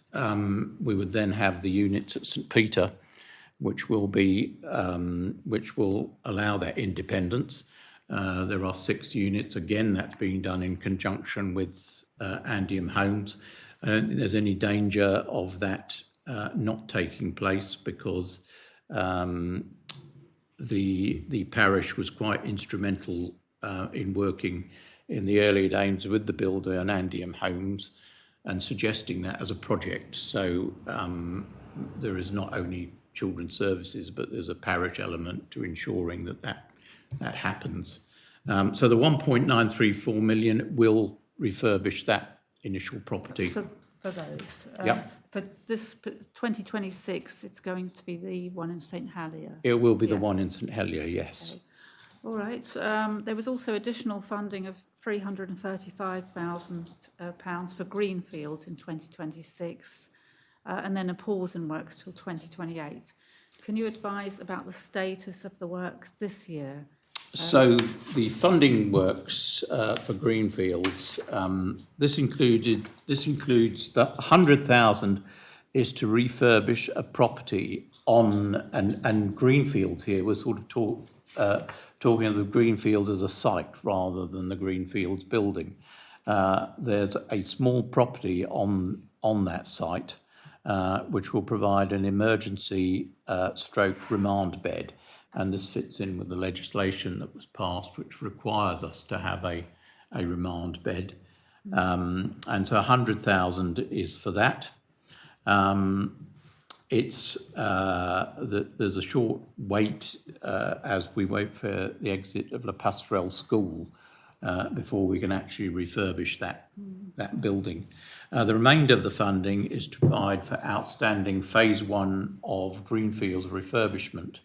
we would then have the units at St Peter, which will allow that independence. There are 6 units. Again, that's being done in conjunction with Andium Homes. I don't think there's any danger of that not taking place, because the parish was quite instrumental in working in the early days with the builder and Andium Homes and suggesting that as a project. So there is not only children's services, but there's a parish element to ensuring that happens. So the 1.934 million will refurbish that initial property. For those. Yep. For this 2026, it's going to be the one in St Helier. It will be the Yeah. one in St Helier, yes. Okay. All right. There was also additional funding of £335,000 for greenfields in 2026, and then a pause in works till 2028. Can you advise about the status of the works this year? So the funding works for greenfields. This includes the 100,000 is to refurbish a property on and greenfields here. We're sort of talking of the greenfield as a site rather than the greenfields building. There's a small property on that site which will provide an emergency stroke remand bed. And this fits in with the legislation that was passed, which requires us to have a remand bed. And so 100,000 is for that. There's a short wait as we wait for the exit of La Passerelle School before we can actually refurbish that building. The remainder of the funding is to provide for outstanding phase 1 of Greenfields refurbishment.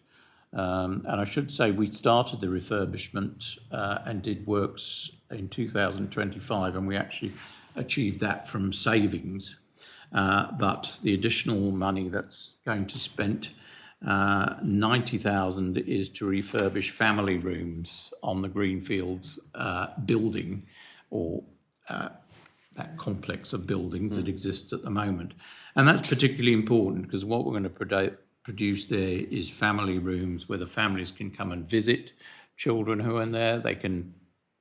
And I should say we started the refurbishment and did works in 2025, and we actually achieved that from savings. But the additional money that's going to spent, 90,000 is to refurbish family rooms on the Greenfields building, or that complex of buildings that exists at the moment. And that's particularly important because what we're going to produce there is family rooms where the families can come and visit children who are in there. They can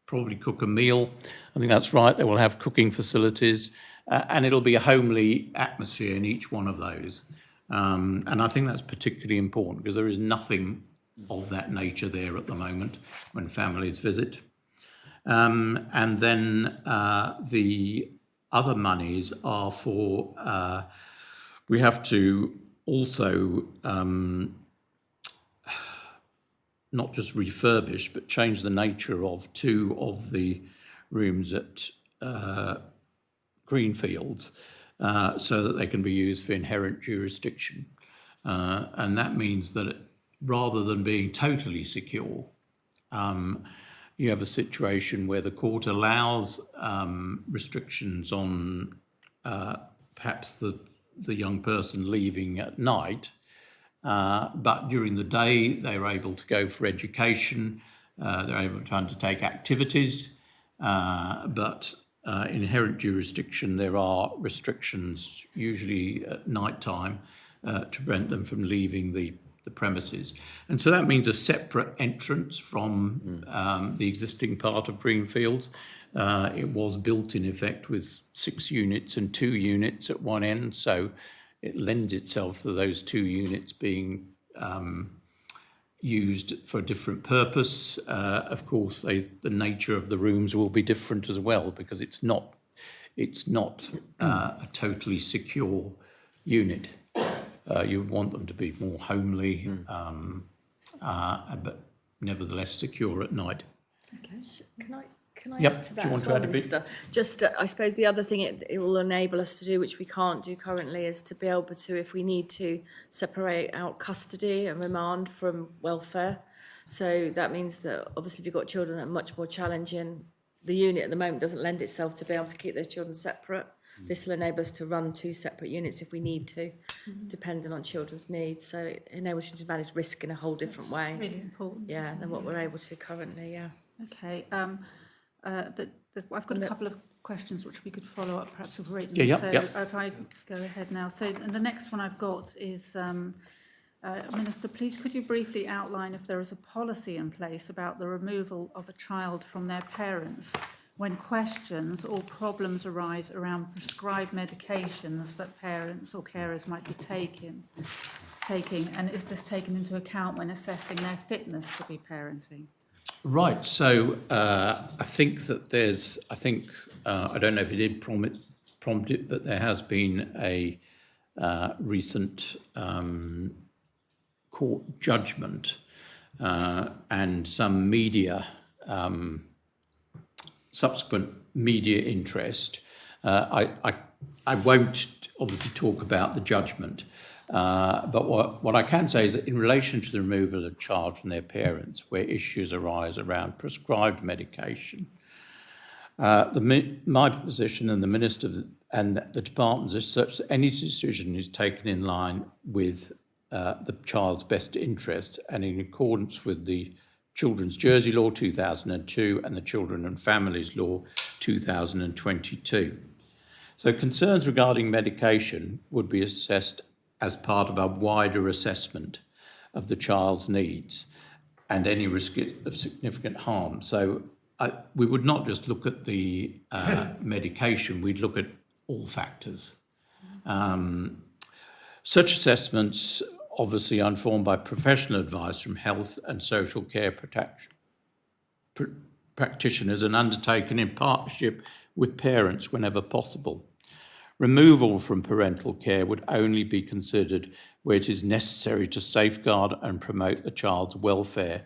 probably cook a meal. I think that's right. They will have cooking facilities, and it'll be a homely atmosphere in each one of those. And I think that's particularly important because there is nothing of that nature there at the moment when families visit. And then the other monies are for, we have to also not just refurbish, but change the nature of 2 of the rooms at Greenfields so that they can be used for inherent jurisdiction. And that means that rather than being totally secure, you have a situation where the court allows restrictions on perhaps the young person leaving at night, but during the day they're able to go for education, they're able to undertake activities, but inherent jurisdiction, there are restrictions, usually at night time, to prevent them from leaving the premises. And so that means a separate entrance from the existing part of Greenfields. It was built in effect with 6 units and 2 units at one end, so it lends itself to those 2 units being used for a different purpose. Of course, the nature of the rooms will be different as well, because it's not a totally secure unit. You want them to be more homely, but nevertheless secure at night. Okay. Can I Yep. add to Do that you want as to well, add a bit? Minister? Just, I suppose the other thing it will enable us to do, which we can't do currently, is to be able to, if we need to, separate out custody and remand from welfare. So that means that obviously if you've got children that are much more challenging, the unit at the moment doesn't lend itself to be able to keep those children separate. This will enable us to run 2 separate units if we need to, depending on children's needs. So it enables you to manage risk in a whole different way. Really important. Yeah, than what we're able to currently, yeah. Okay. I've got a couple of questions which we could follow up perhaps with written. Yeah, so yeah. if I go ahead now. So and the next one I've got is, Minister, please could you briefly outline if there is a policy in place about the removal of a child from their parents when questions or problems arise around prescribed medications that parents or carers might be taking, and is this taken into account when assessing their fitness to be parenting? Right, so I think that I don't know if it did prompt it, but there has been a recent court judgment and some subsequent media interest. I won't obviously talk about the judgment, but what I can say is that in relation to the removal of a child from their parents, where issues arise around prescribed medication, my position and the Minister and the Department is such that any decision is taken in line with the child's best interest and in accordance with the Children's Jersey Law 2002 and the Children and Families Law 2022. So concerns regarding medication would be assessed as part of a wider assessment of the child's needs and any risk of significant harm. So we would not just look at the medication, we'd look at all factors. Such assessments obviously are informed by professional advice from health and social care practitioners and undertaken in partnership with parents whenever possible. Removal from parental care would only be considered where it is necessary to safeguard and promote the child's welfare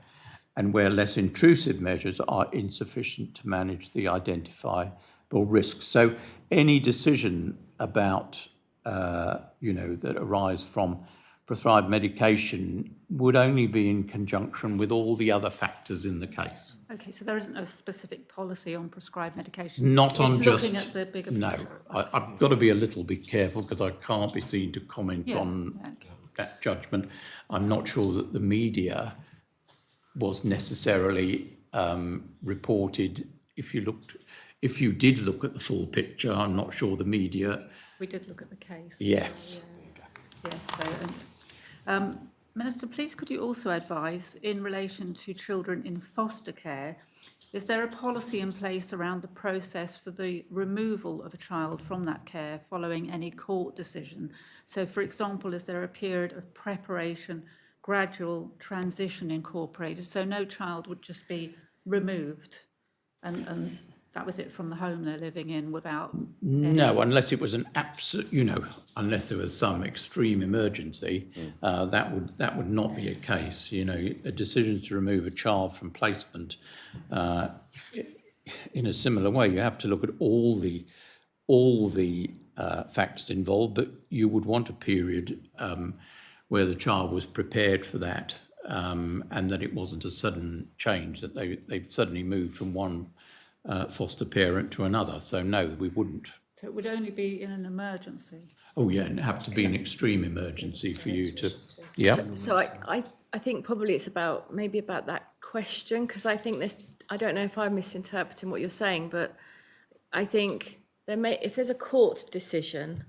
and where less intrusive measures are insufficient to manage the identifiable risks. So any decision about, that arise from prescribed medication would only be in conjunction with all the other factors in the case. Okay, so there isn't a specific policy on prescribed medication? Not on it's just... looking at the bigger picture. No, I've got to be a little bit careful because I can't be seen to comment Yeah, on okay. that judgment. I'm not sure that the media was necessarily reported. If you did look at the full picture, I'm not sure the media... We did look at the case. Yes. Yes, so, Minister, please could you also advise in relation to children in foster care, is there a policy in place around the process for the removal of a child from that care following any court decision? So, for example, is there a period of preparation, gradual transition incorporated, so no child would just be removed and that was it from the home they're living in without. No, unless it was an absolute, unless there was some extreme emergency, that would not be a case. A decision to remove a child from placement, in a similar way, you have to look at all the factors involved, but you would want a period where the child was prepared for that, and that it wasn't a sudden change, that they've suddenly moved from one foster parent to another. So no, we wouldn't. So it would only be in an emergency. Oh yeah, and it'd have to be an extreme emergency for you to. Yeah. So I think probably it's about that question, because I think I don't know if I'm misinterpreting what you're saying, but I think if there's a court decision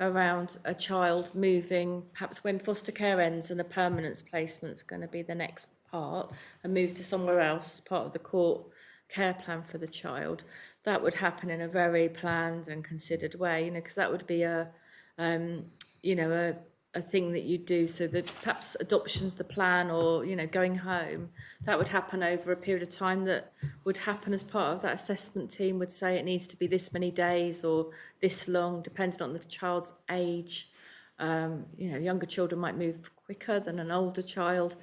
around a child moving, perhaps when foster care ends and a permanence placement's going to be the next part, and move to somewhere else as part of the court care plan for the child, that would happen in a very planned and considered way, because that would be a thing that you do, so that perhaps adoption's the plan, or going home, that would happen over a period of time, that would happen as part of that assessment team would say it needs to be this many days or this long, depending on the child's age. Younger children might move quicker than an older child.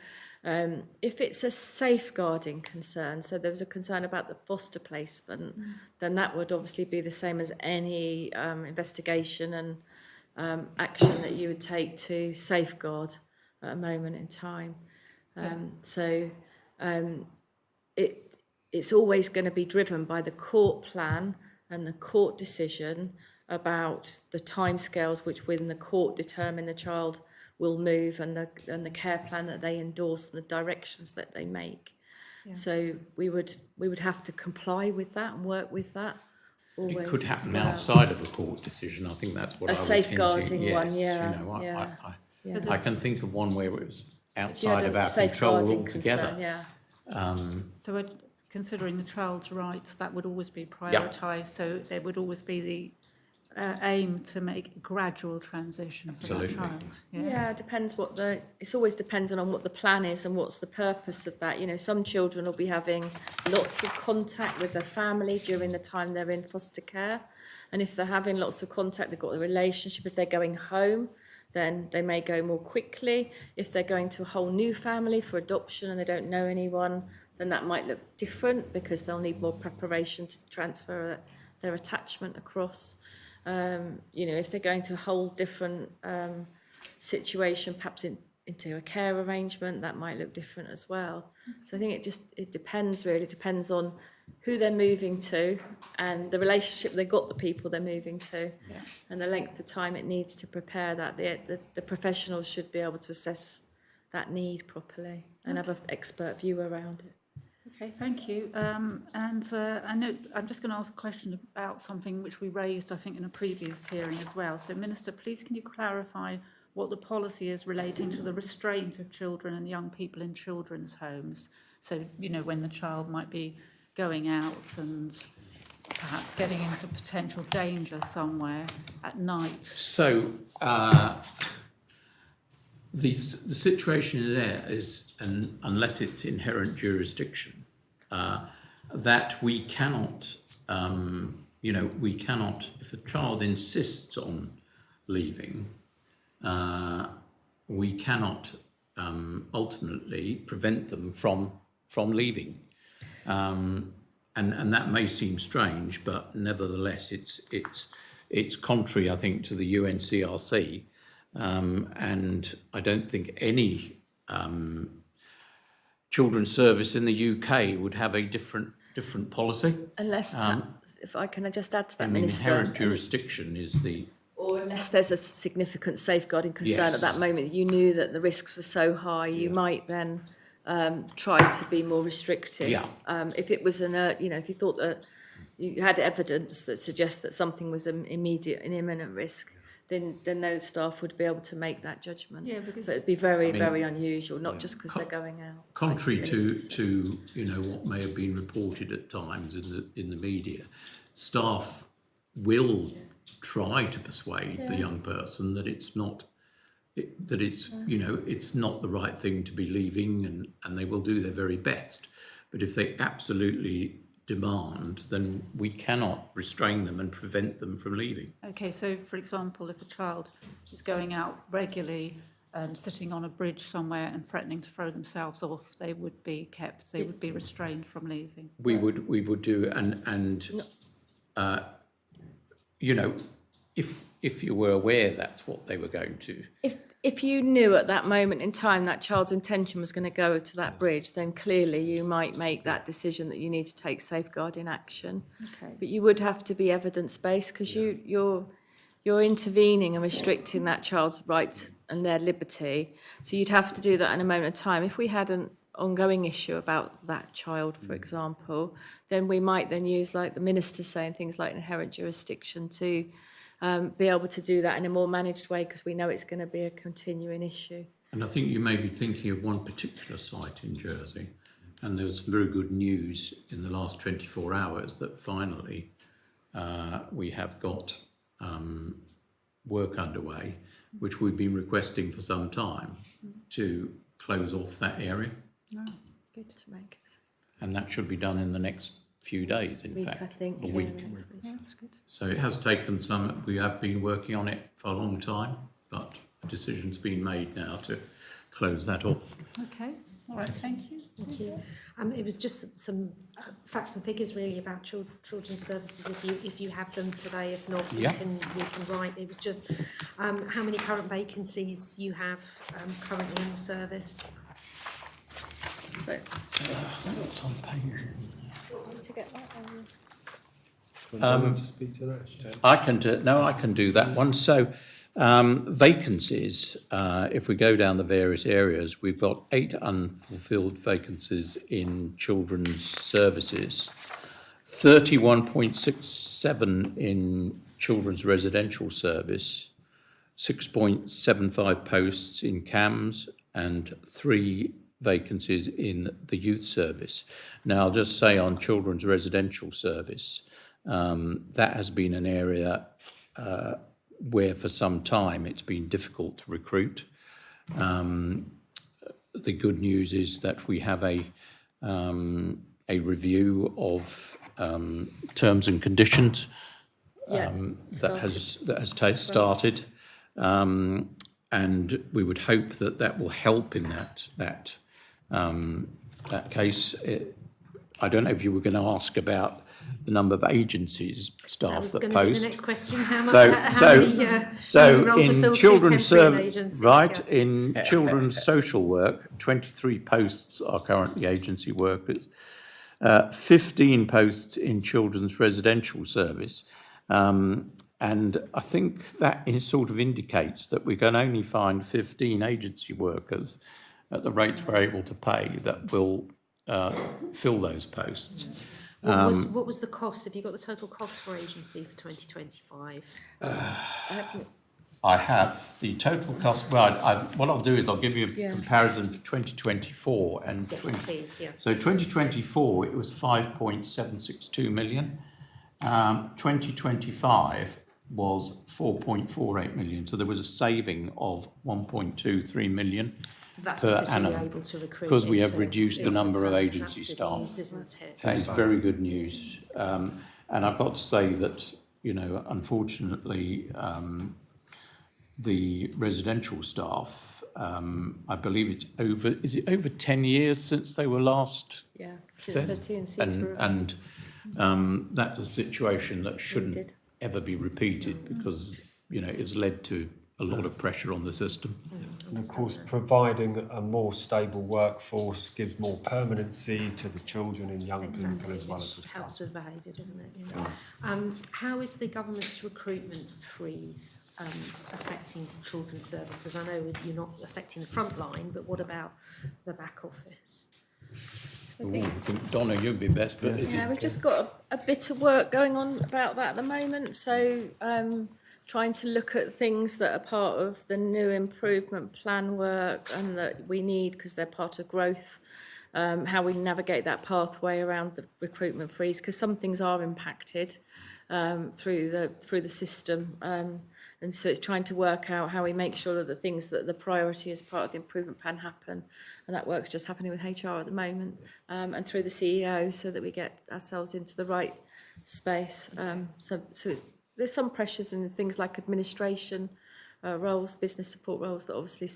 If it's a safeguarding concern, so there was a concern about the foster placement, then that would obviously be the same as any investigation and action that you would take to safeguard at a moment in time. It's always going to be driven by the court plan and the court decision about the timescales which within the court determine the child will move, and the care plan that they endorse and the directions that they make. Yeah. So we would have to comply with that and work with that. Always, it could happen outside of a court decision. I think that's what I was safeguarding hinting. one, Yes, I can think of one where it was outside of our control safeguarding altogether. concern, So we're considering the child's rights, that would always be prioritised. So there would always be the aim to make a gradual transition for that child. Yeah, it depends it's always dependent on what the plan is and what's the purpose of that. Some children will be having lots of contact with their family during the time they're in foster care. And if they're having lots of contact, they've got a relationship. If they're going home, then they may go more quickly. If they're going to a whole new family for adoption and they don't know anyone, then that might look different, because they'll need more preparation to transfer their attachment across. If they're going to a whole different situation, perhaps into a care arrangement, that might look different as well. So I think it depends on who they're moving to and the relationship they've got, the people they're moving to, and the length of time it needs to prepare that. The professionals should be able to assess that need properly and have an expert view around it. Okay, thank you. I know I'm just going to ask a question about something which we raised, I think, in a previous hearing as well. So, Minister, please can you clarify what the policy is relating to the restraint of children and young people in children's homes? So, when the child might be going out and perhaps getting into potential danger somewhere at night. So the situation there is, unless it's inherent jurisdiction, that we cannot, if a child insists on leaving, we cannot ultimately prevent them from leaving. And that may seem strange, but nevertheless, it's contrary, I think, to the UNCRC. And I don't think any children's service in the UK would have a different policy. Unless, perhaps, if I can just add to that, I mean, Minister. inherent jurisdiction is the... Or unless there's a significant safeguarding concern Yes. at that moment, you knew that the risks were so high, you might then try to be more restrictive. Yeah. If it was if you thought that you had evidence that suggests that something was an immediate and imminent risk, then those staff would be able to make that judgment. Yeah, because- But it'd be very, very unusual, not just because they're going out. Contrary like to Minister says. what may have been reported at times in the media, staff will try to persuade the young person that it's not it's not the right thing to be leaving, and they will do their very best. But if they absolutely demand, then we cannot restrain them and prevent them from leaving. Okay, so for example, if a child is going out regularly and sitting on a bridge somewhere and threatening to throw themselves off, they would be kept, they would be restrained from leaving. We would do, you know, if you were aware that's what they were going to. If you knew at that moment in time that child's intention was going to go to that bridge, then clearly you might make that decision that you need to take safeguarding action. Okay. But you would have to be evidence-based because you're intervening and restricting that child's rights and their liberty. So you'd have to do that in a moment of time. If we had an ongoing issue about that child, for example, then we might then use, like the minister's saying, things like inherent jurisdiction to be able to do that in a more managed way because we know it's going to be a continuing issue. And I think you may be thinking of one particular site in Jersey, and there was some very good news in the last 24 hours that finally we have got work underway, which we've been requesting for some time, to close off that area. Good to make it. And that should be done in the next few days, in Week, fact. I think. A yeah, week. next week. That's good. So it has taken some, we have been working on it for a long time, but a decision's been made now to close that off. Okay, all right, thank you. Thank you. It was just some facts and figures really about children's services. If you have them today, if not, Yeah. we can write. It was just how many current vacancies you have currently in the service. So, It's on page. to get that To speak to that. I can do that one. So vacancies, if we go down the various areas, we've got 8 unfulfilled vacancies in children's services, 31.67 in children's residential service, 6.75 posts in CAMS, and 3 vacancies in the youth service. Now, I'll just say on children's residential service, that has been an area where for some time it's been difficult to recruit. The good news is that we have a review of terms and conditions that has started, and we would hope that will help in that case. I don't know if you were going to ask about the number of agencies That staff was that going to be the post. next question. How much? So, how many roles are in filled children's through temporary service, agencies? right? Yeah. In children's social work, 23 posts are currently agency workers. 15 posts in children's residential service. And I think that sort of indicates that we can only find 15 agency workers at the rates we're able to pay that will fill those posts. What was the cost? Have you got the total cost for agency for 2025? I have the total cost. Well, what I'll do is I'll give you a Yeah. comparison for 2024 and Yes, please. Yeah. So 2024, it was 5.762 million. 2025 was 4.48 million. So there was a saving of 1.23 million That's per because annum. you're able to recruit. Because we have into- reduced the into number of permanent. agency That's staff. good news, isn't it? That is very good news. And I've got to say that, you know, unfortunately, the residential staff, I believe it's is it over 10 years since they were last? Yeah, since the T&Cs were. And that's a situation that shouldn't Needed. ever be repeated because, you know, it's led to a lot of pressure on the system. And of course, providing a more stable workforce gives more permanency to the children and young people as well as the It staff. helps with behaviour, doesn't it? Yeah. How is the government's recruitment freeze affecting children's services? I know you're not affecting the front line, but what about the back office? Ooh, I think, Donna, you'd be best, but is Yeah, it? we've just got a bit of work going on about that at the moment. So trying to look at things that are part of the new improvement plan work and that we need because they're part of growth, how we navigate that pathway around the recruitment freeze, because some things are impacted through the system. And so it's trying to work out how we make sure that the things that the priority as part of the improvement plan happen. And that work's just happening with HR at the moment, and through the CEO, so that we get ourselves into the right space. So there's some pressures and things like administration roles, business support roles that obviously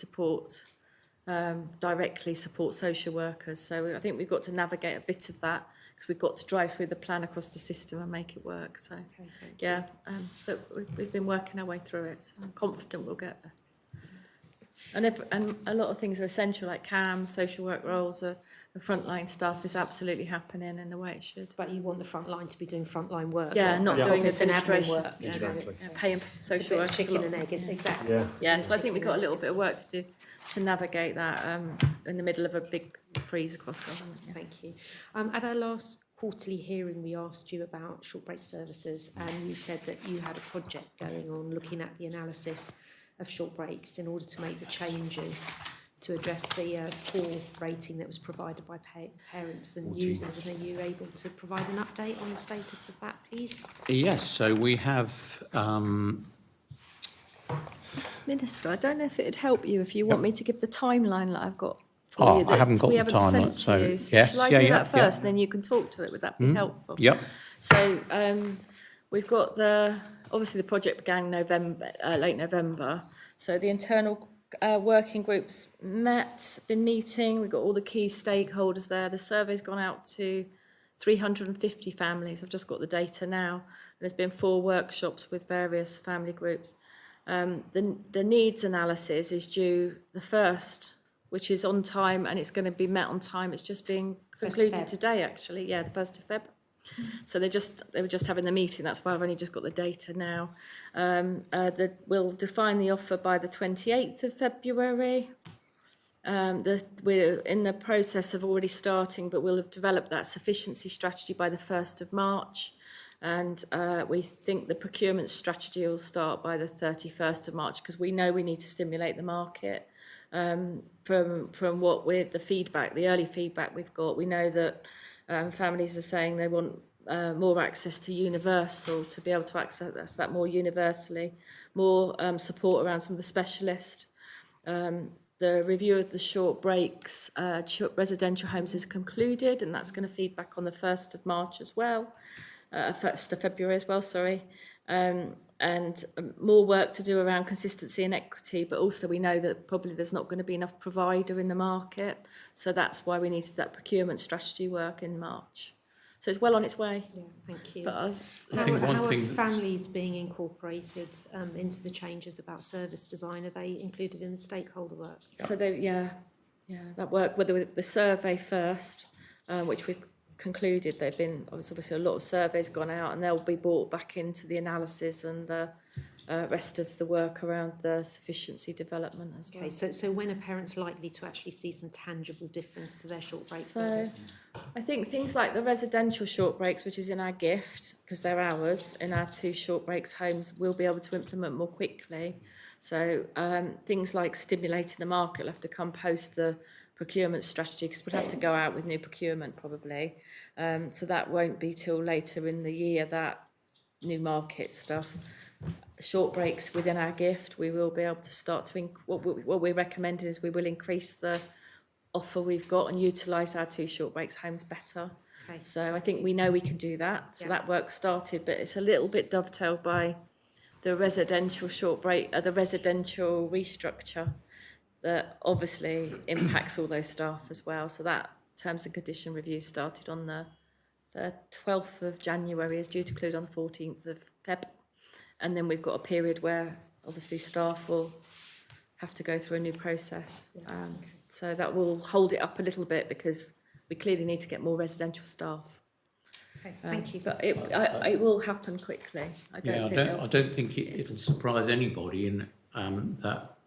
directly support social workers. So I think we've got to navigate a bit of that, because we've got to drive through the plan across the system and make it work. So thank you. yeah, but we've been working our way through it. So I'm confident we'll get there. And a lot of things are essential, like CAMs, social work roles, the frontline stuff is absolutely happening in the way it should. But you want the front line to be doing frontline work. Yeah, not doing office and admin administration. work. Yeah, Exactly. It's paying a social bit of workers a chicken lot. and egg, exactly. Yeah. Yeah, so I think we've got a little Chicken bit of and egg. work to do to navigate that in the middle of a big freeze across government. Yeah. Thank you. At our last quarterly hearing, we asked you about short break services, and you said that you had a project going on looking at the analysis of short breaks in order to make the changes to address the poor rating that was provided by parents and users. And are you able to provide an update on the status of that, please? Yes, so we have, Minister, I don't know if it'd help you if you want me to give the timeline that I've got for you. I haven't that got we the haven't timeline, sent to so you. yes, Shall I yeah, do yeah, that first, yeah. then you can talk to it? Would that be helpful? yep, So we've got obviously the project began November, late November. So the internal working groups been meeting. We've got all the key stakeholders there. The survey's gone out to 350 families. I've just got the data now. There's been 4 workshops with various family groups. The needs analysis is due the 1st, which is on time, and it's going to be met on time. It's just being concluded Feb. today, actually. Yeah, the 1st of Feb. So they were just having the meeting. That's why I've only just got the data now. We'll define the offer by the 28th of February. We're in the process of already starting, but we'll have developed that sufficiency strategy by the 1st of March. And we think the procurement strategy will start by the 31st of March, because we know we need to stimulate the market. From what the early feedback we've got, we know that families are saying they want more access to universal, to be able to access that more universally, more support around some of the specialists. The review of the short breaks, residential homes is concluded, and that's going to feed back on the 1st of March as well, 1st of February as well, sorry. And more work to do around consistency and equity, but also we know that probably there's not going to be enough provider in the market. So that's why we need that procurement strategy work in March. So it's well on its way. Yeah, thank you. But I think one how thing are that's- families being incorporated into the changes about service design? Are they included in the stakeholder work? So that work, whether with the survey first, which we've concluded, there've been obviously a lot of surveys gone out, and they'll be brought back into the analysis and the rest of the work around the sufficiency development as well. Okay, so when are parents likely to actually see some tangible difference to their short break So, service? I think things like the residential short breaks, which is in our gift, because they're ours, in our 2 short breaks homes, we'll be able to implement more quickly. So things like stimulating the market will have to come post the procurement strategy, because we'll have to go out with new procurement probably. So that won't be till later in the year, that new market stuff. Short breaks within our gift, we will be able to start to, what we're recommending is we will increase the offer we've got and utilise our 2 short breaks homes better. Okay. So I think we know we can do that. So Yeah. that work started, but it's a little bit dovetailed by the residential short break, the residential restructure that obviously impacts all those staff as well. So that terms and condition review started on the 12th of January, is due to conclude on the 14th of Feb. And then we've got a period where obviously staff will have to go through a new process. So that will hold it up a little bit, because we clearly need to get more residential staff. Okay, thank you. But it will happen quickly. I don't think it'll surprise anybody in that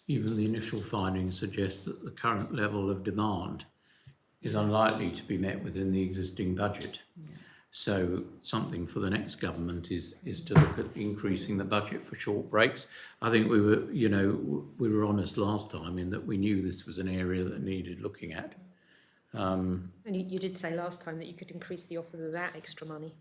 even the initial findings suggest that the current level of demand is unlikely to be met within the existing budget. Yeah. So something for the next government is to look at increasing the budget for short breaks. I think we were honest last time in that we knew this was an area that needed looking at. And you did say last time that you could increase the offer without extra money.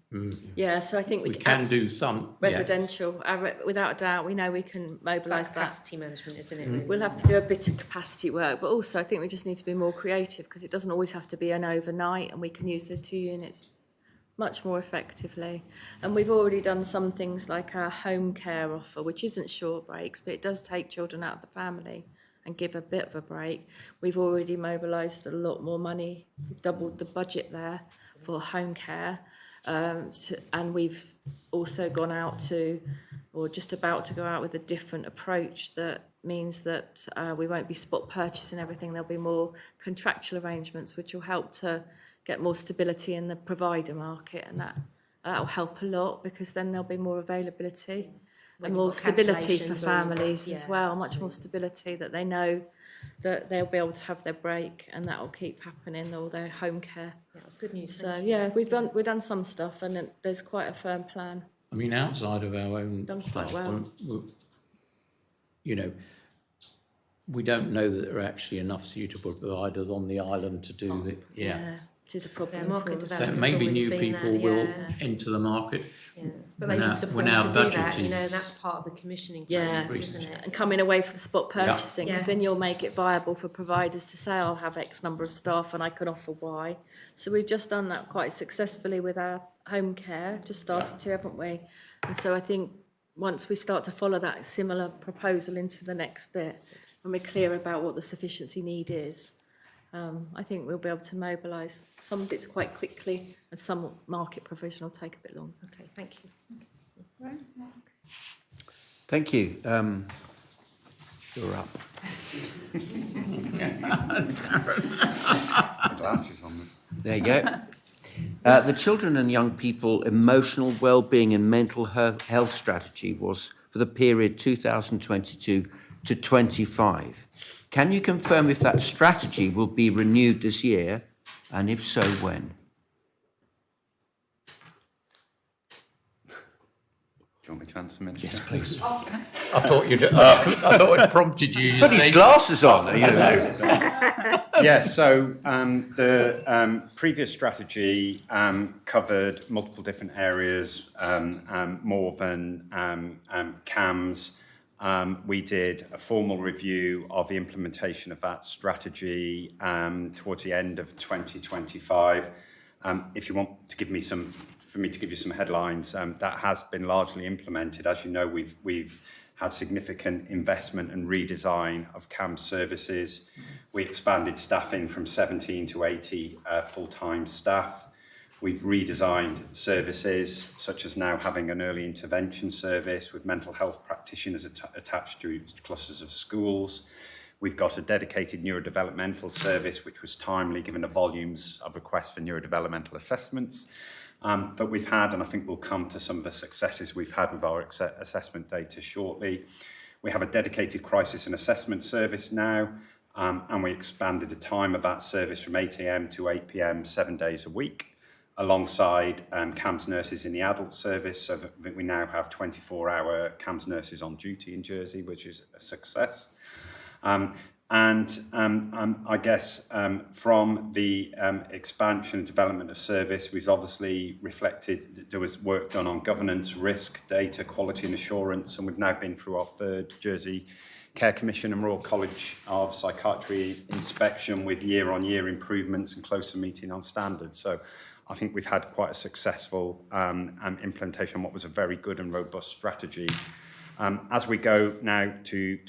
Yeah, so I think We can do some, yes. residential, without a doubt, we know we can mobilise that. Capacity management, isn't it? Really? We'll have to do a bit of capacity work, but also I think we just need to be more creative because it doesn't always have to be an overnight, and we can use those 2 units much more effectively. And we've already done some things like our home care offer, which isn't short breaks, but it does take children out of the family and give a bit of a break. We've already mobilised a lot more money. We've doubled the budget there for home care. And we've also gone out to, or just about to go out with a different approach that means that we won't be spot purchasing everything. There'll be more contractual arrangements, which will help to get more stability in the provider market, and that'll help a lot because then there'll be more availability and more stability for families as well, much more stability that they know that they'll be able to have their break and that will keep happening, or their home care. Yeah, that's good news. So yeah, we've done some stuff, and there's quite a firm plan. I mean, outside of our own Done quite place, well. you know, we don't know that there are actually enough suitable providers on the island to do the, yeah. It is a problem. Yeah, market for us. So development. maybe always new been people that, will yeah. enter the market. Yeah. But they When need our- support when our to do budget that, you know, is- and that's part of the commissioning Yeah. process, isn't it? And coming away from spot Yeah. purchasing, because Yeah. then you'll make it viable for providers to say, I'll have X number of staff and I can offer Y. So we've just done that quite successfully with our home care, just started to, haven't we? And so I think once we start to follow that similar proposal into the next bit, when we're clear about what the sufficiency need is, I think we'll be able to mobilise some bits quite quickly, and some market provision will take a bit longer. Okay, thank you. Thank you. You're up. Glasses on them. There you go. The Children and Young People Emotional Wellbeing and Mental Health Strategy was for the period 2022 to 25. Can you confirm if that strategy will be renewed this year, and if so, when? Do you want me to answer, Minister? Yes, please. I thought I thought it prompted you. Put his glasses on. You know. Yeah, so the previous strategy covered multiple different areas, more than CAMS. We did a formal review of the implementation of that strategy towards the end of 2025. If you want to give me for me to give you some headlines, that has been largely implemented. As you know, we've had significant investment and redesign of CAMS services. We expanded staffing from 17 to 80 full-time staff. We've redesigned services, such as now having an early intervention service with mental health practitioners attached to clusters of schools. We've got a dedicated neurodevelopmental service, which was timely given the volumes of requests for neurodevelopmental assessments. But we've had, and I think we'll come to some of the successes we've had with our assessment data shortly. We have a dedicated crisis and assessment service now, and we expanded the time of that service from 8 a.m. to 8 p.m. 7 days a week, alongside CAMS nurses in the adult service, so that we now have 24-hour CAMS nurses on duty in Jersey, which is a success. I guess from the expansion and development of service, we've obviously reflected that there was work done on governance, risk, data, quality and assurance, and we've now been through our third Jersey Care Commission and Royal College of Psychiatry inspection with year-on-year improvements and closer meeting on standards. So I think we've had quite a successful implementation of what was a very good and robust strategy. As we go now to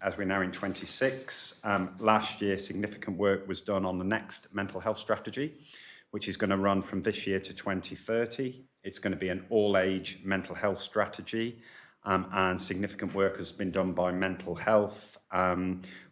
as we're now in 26, last year significant work was done on the next mental health strategy, which is going to run from this year to 2030. It's going to be an all-age mental health strategy, and significant work has been done by mental health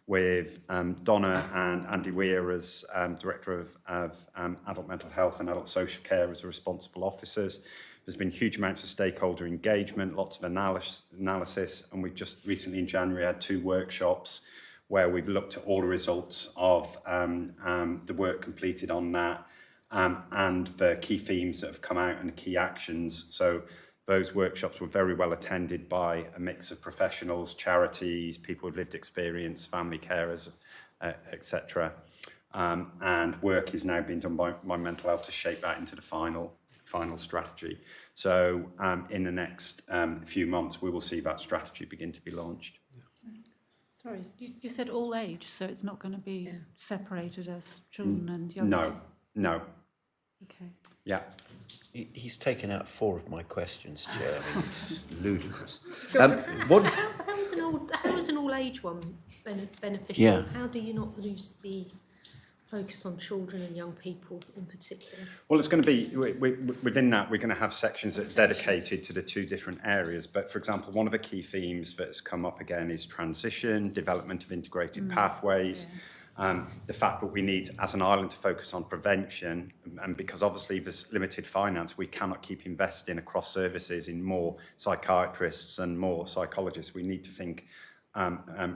with Donna and Andy Weir as Director of Adult Mental Health and Adult Social Care as the responsible officers. There's been huge amounts of stakeholder engagement, lots of analysis, and we've just recently in January had 2 workshops where we've looked at all the results of the work completed on that and the key themes that have come out and the key actions. So those workshops were very well attended by a mix of professionals, charities, people with lived experience, family carers, etc. and work is now being done by mental health to shape that into the final strategy. So in the next few months, we will see that strategy begin to be launched. Sorry, you said all age, so it's not going to be separated as children and young No, people? no, Okay. yeah. He's taken out 4 of my questions, Chair. I mean, it's ludicrous. How What? how is an all age one beneficial? Yeah. How do you not lose the focus on children and young people in particular? Well, it's going to be, within that, we're going to have sections that are dedicated to the 2 different areas. But for example, one of the key themes that's come up again is transition, development of integrated pathways. The fact that we need, as an island, to focus on prevention, and because obviously there's limited finance, we cannot keep investing across services in more psychiatrists and more psychologists. We need to think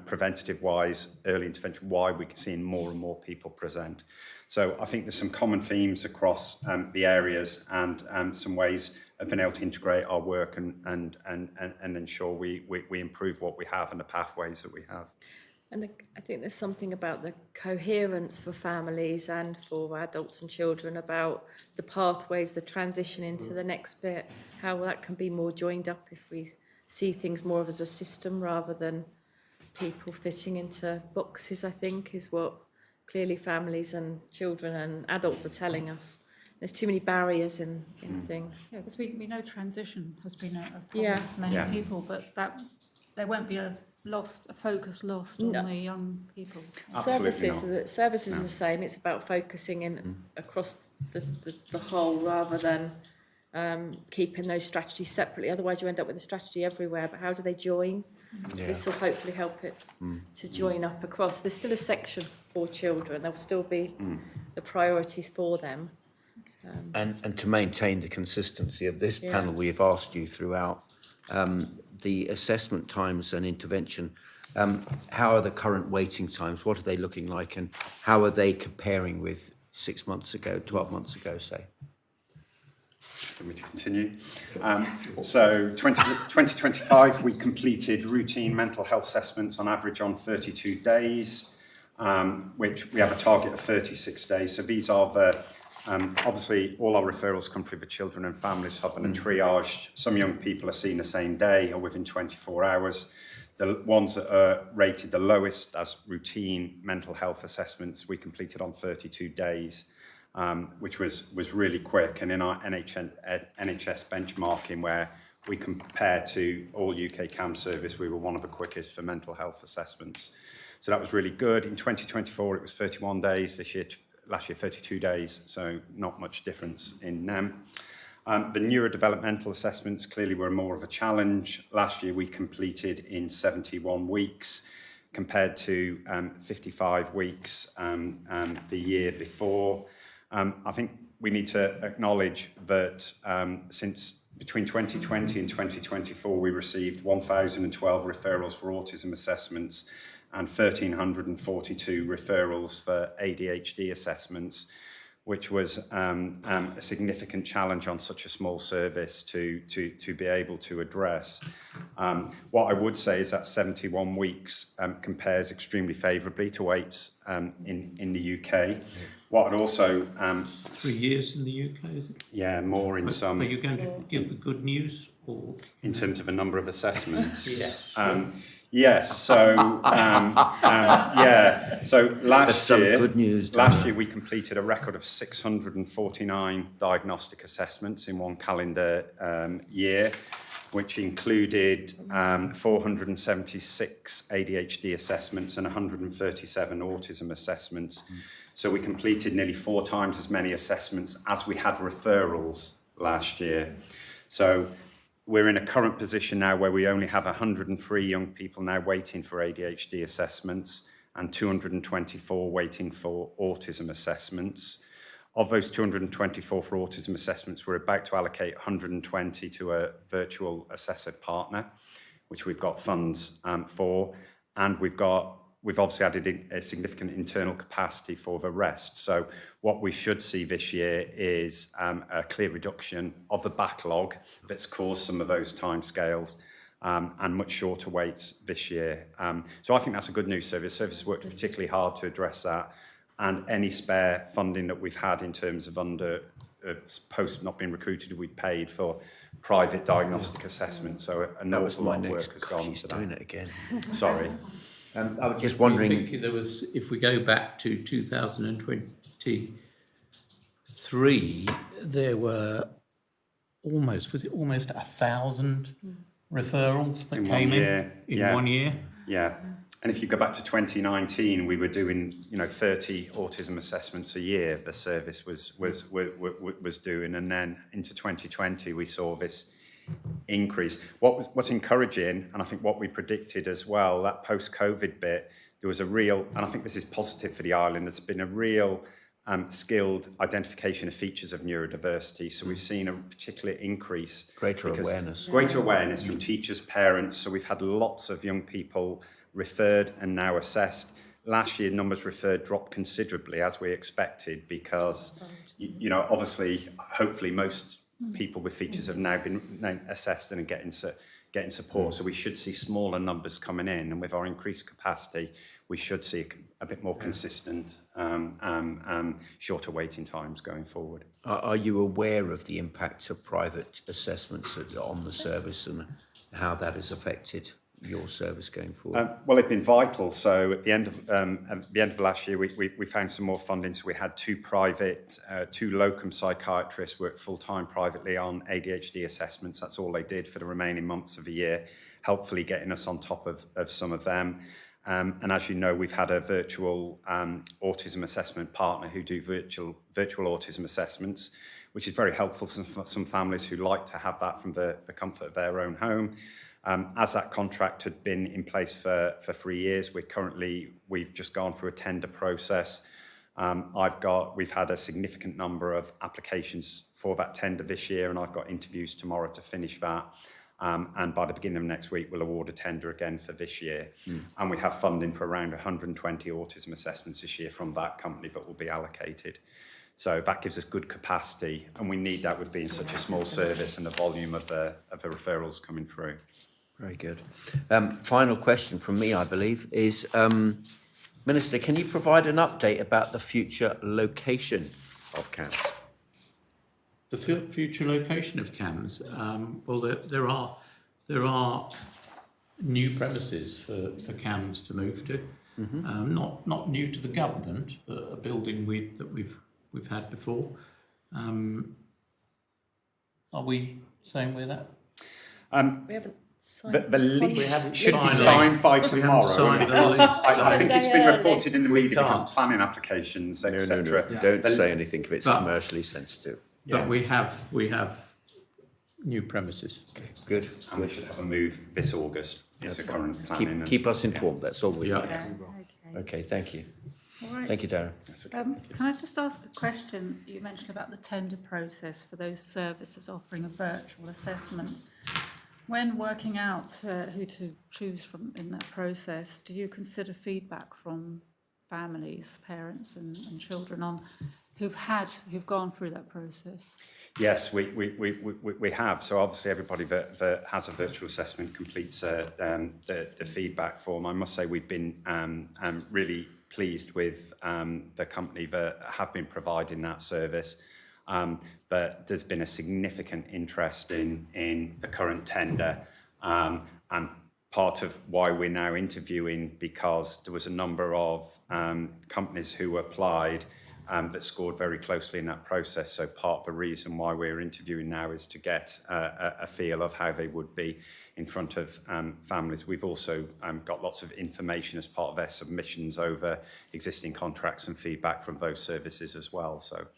preventative-wise, early intervention, why we're seeing more and more people present. So I think there's some common themes across the areas, and some ways of being able to integrate our work and ensure we improve what we have and the pathways that we have. And I think there's something about the coherence for families and for adults and children about the pathways, the transition into the next bit, how that can be more joined up if we see things more as a system rather than people fitting into boxes, I think, is what clearly families and children and adults are telling us. There's too many barriers in things. Yeah, because we know transition has been a problem Yeah. for many Yeah. people, but that there won't be a focus lost on the young people. Services are the same. It's about focusing in across the whole rather than keeping those strategies separately. Otherwise, you end up with a strategy everywhere. But how do they join? So this will hopefully help it to join up across. There's still a section for children. There will still be the priorities for them. And to maintain the consistency of this panel, we have asked you throughout the assessment times and intervention. How are the current waiting times? What are they looking like? And how are they comparing with 6 months ago, 12 months ago, say? Want me to continue? So 2025, we completed routine mental health assessments on average on 32 days, which we have a target of 36 days. So these are the, obviously all our referrals come through the Children and Families Hub and are triaged. Some young people are seen the same day or within 24 hours. The ones that are rated the lowest as routine mental health assessments, we completed on 32 days. Which was really quick, and in our NHS benchmarking, where we compare to all UK CAM service, we were one of the quickest for mental health assessments. So that was really good. In 2024, it was 31 days. Last year, 32 days. So not much difference in them. The neurodevelopmental assessments clearly were more of a challenge. Last year, we completed in 71 weeks, compared to 55 weeks the year before. I think we need to acknowledge that since between 2020 and 2024, we received 1,012 referrals for autism assessments and 1,342 referrals for ADHD assessments, which was a significant challenge on such a small service to be able to address. What I would say is that 71 weeks compares extremely favourably to waits in the UK. What I'd also... 3 years in the UK, is it? Yeah, more in some... Are you going to give the good news? Or In terms of a number of assessments? Yeah. Yes, so so That's last some year, good news, last year we completed a record of 649 diagnostic assessments in one calendar year, which included 476 ADHD assessments and 137 autism assessments. So we completed nearly 4 times as many assessments as we had referrals last year. So we're in a current position now where we only have 103 young people now waiting for ADHD assessments and 224 waiting for autism assessments. Of those 224 for autism assessments, we're about to allocate 120 to a virtual assessor partner, which we've got funds for, and we've obviously added a significant internal capacity for the rest. So what we should see this year is a clear reduction of the backlog that's caused some of those timescales and much shorter waits this year. So I think that's a good news service. Service worked particularly hard to address that. and any spare funding that we've had in terms of post not being recruited, we've paid for private diagnostic assessment. So an That was awful my lot of work next. has God, gone she's into doing that. it again. Sorry. I was just I wondering. think there was, if we go back to 2023, there were almost 1,000 referrals that In came one in year, in yeah. 1 year? Yeah. And if you go back to 2019, we were doing, 30 autism assessments a year. The service was doing, and then into 2020 we saw this increase. What's encouraging, and I think what we predicted as well, that post-COVID bit, there was a real, and I think this is positive for the island. There's been a real skilled identification of features of neurodiversity. So we've seen a particular increase. Greater awareness. Greater awareness from teachers, parents. So we've had lots of young people referred and now assessed. Last year, numbers referred dropped considerably, as we expected, because, obviously, hopefully most people with features have now been assessed and are getting support. So we should see smaller numbers coming in, and with our increased capacity, we should see a bit more consistent, shorter waiting times going forward. Are you aware of the impact of private assessments on the service and how that has affected your service going forward? Well, it's been vital. So at the end of last year, we found some more funding. So we had two locum psychiatrists work full-time privately on ADHD assessments. That's all they did for the remaining months of the year, helpfully getting us on top of some of them. And as you know, we've had a virtual autism assessment partner who do virtual autism assessments, which is very helpful for some families who like to have that from the comfort of their own home. As that contract had been in place for 3 years, we've just gone through a tender process. We've had a significant number of applications for that tender this year, and I've got interviews tomorrow to finish that. And by the beginning of next week, we'll award a tender again for this year. And we have funding for around 120 autism assessments this year from that company that will be allocated. So that gives us good capacity, and we need that with being such a small service and the volume of the referrals coming through. Very good. Final question from me, I believe, is, Minister, can you provide an update about the future location of CAMS? The future location of CAMS, well, there are new premises for CAMS to move to. Not new to the government, but a building that we've had before. Are we saying we're that? We haven't signed. The lease haven't should be signed signed by We haven't tomorrow. signed the because lease, I think so- it's been Day reported in the We media because can't. planning applications, No, etc. Don't The- say anything if it's But- commercially sensitive. But we have new premises. Good, And we good. should have a move this August. Is the current planning. Keep us informed, that's all we Yeah. need. Okay. Okay, thank you. All right. Thank you, Darren. Can I just ask a question? You mentioned about the tender process for those services offering a virtual assessment. When working out who to choose from in that process, do you consider feedback from families, parents and children on who've gone through that process? Yes, we have. So obviously everybody that has a virtual assessment completes the feedback form. I must say we've been really pleased with the company that have been providing that service. But there's been a significant interest in the current tender, and part of why we're now interviewing, because there was a number of companies who applied that scored very closely in that process. So part of the reason why we're interviewing now is to get a feel of how they would be in front of families. We've also got lots of information as part of their submissions over existing contracts and feedback from those services as well. So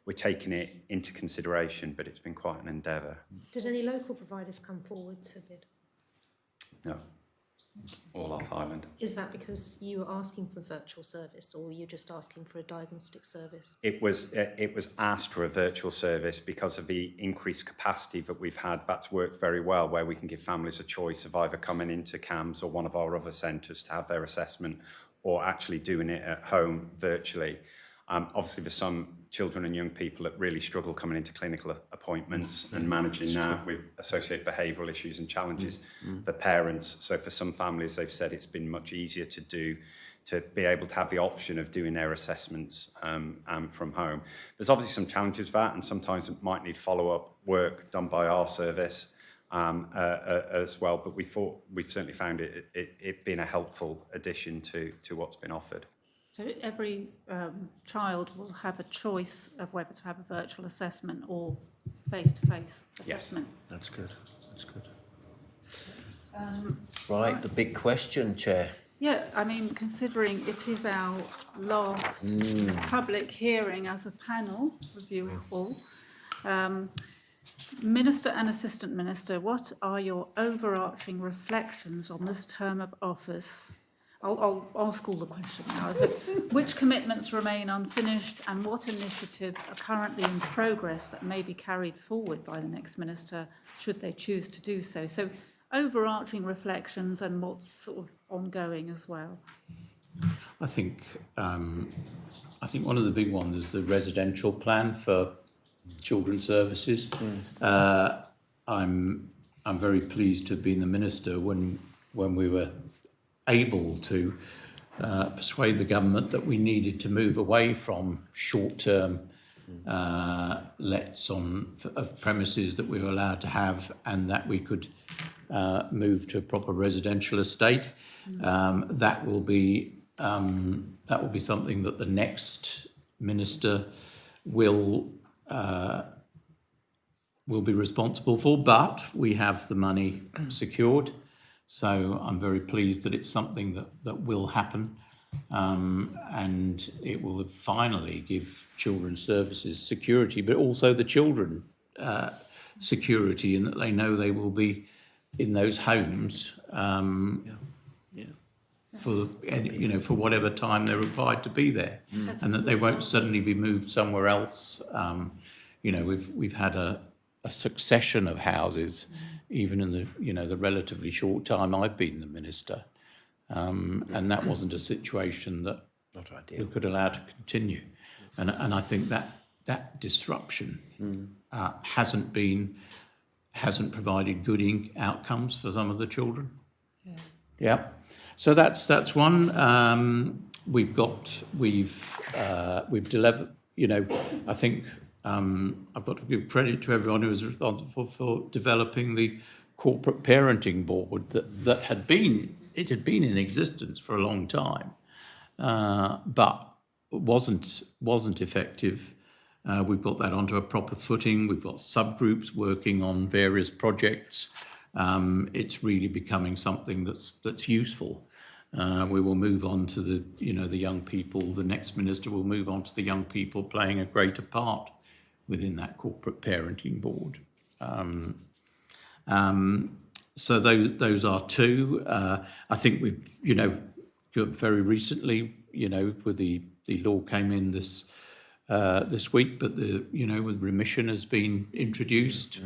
we're taking it into consideration, but it's been quite an endeavour. Did any local providers come forward to bid? No, all off island. Is that because you were asking for virtual service, or were you just asking for a diagnostic service? It was asked for a virtual service because of the increased capacity that we've had. That's worked very well, where we can give families a choice of either coming into CAMS or one of our other centres to have their assessment, or actually doing it at home virtually. Obviously, there's some children and young people that really struggle coming into clinical appointments and managing that with associated behavioural issues and challenges for parents. So for some families, they've said it's been much easier to do to be able to have the option of doing their assessments from home. There's obviously some challenges with that, and sometimes it might need follow-up work done by our service as well, but we've certainly found it being a helpful addition to what's been offered. So every child will have a choice of whether to have a virtual assessment or face-to-face assessment. That's good. That's good. Right, the big question, Chair. Yeah, I mean, considering it is our last public hearing as a panel, review all, Minister and Assistant Minister, what are your overarching reflections on this term of office? I'll ask all the question now. So, which commitments remain unfinished and what initiatives are currently in progress that may be carried forward by the next minister should they choose to do so? So overarching reflections and what's sort of ongoing as well. I think one of the big ones is the residential plan for children's services. I'm very pleased to have been the minister when we were able to persuade the government that we needed to move away from short-term lets of premises that we were allowed to have, and that we could move to a proper residential estate. That will be something that the next minister will be responsible for, but we have the money secured. So I'm very pleased that it's something that will happen, and it will finally give children's services security, but also the children security, in that they know they will be in those homes for whatever time they're required to be there, and that they won't suddenly be moved somewhere else. We've had a succession of houses, even in the relatively short time I've been the minister, and that wasn't a situation that we could allow to continue, and I think that disruption hasn't provided good outcomes for some of the children. Yeah. So that's one. We've delivered. I think I've got to give credit to everyone who was responsible for developing the corporate parenting board that had been in existence for a long time, but wasn't effective. We've got that onto a proper footing. We've got subgroups working on various projects. It's really becoming something that's useful. We will move on to the young people. The next minister will move on to the young people playing a greater part within that corporate parenting board. So those are two. I think we've very recently, with the law came in this week, but with remission has been introduced.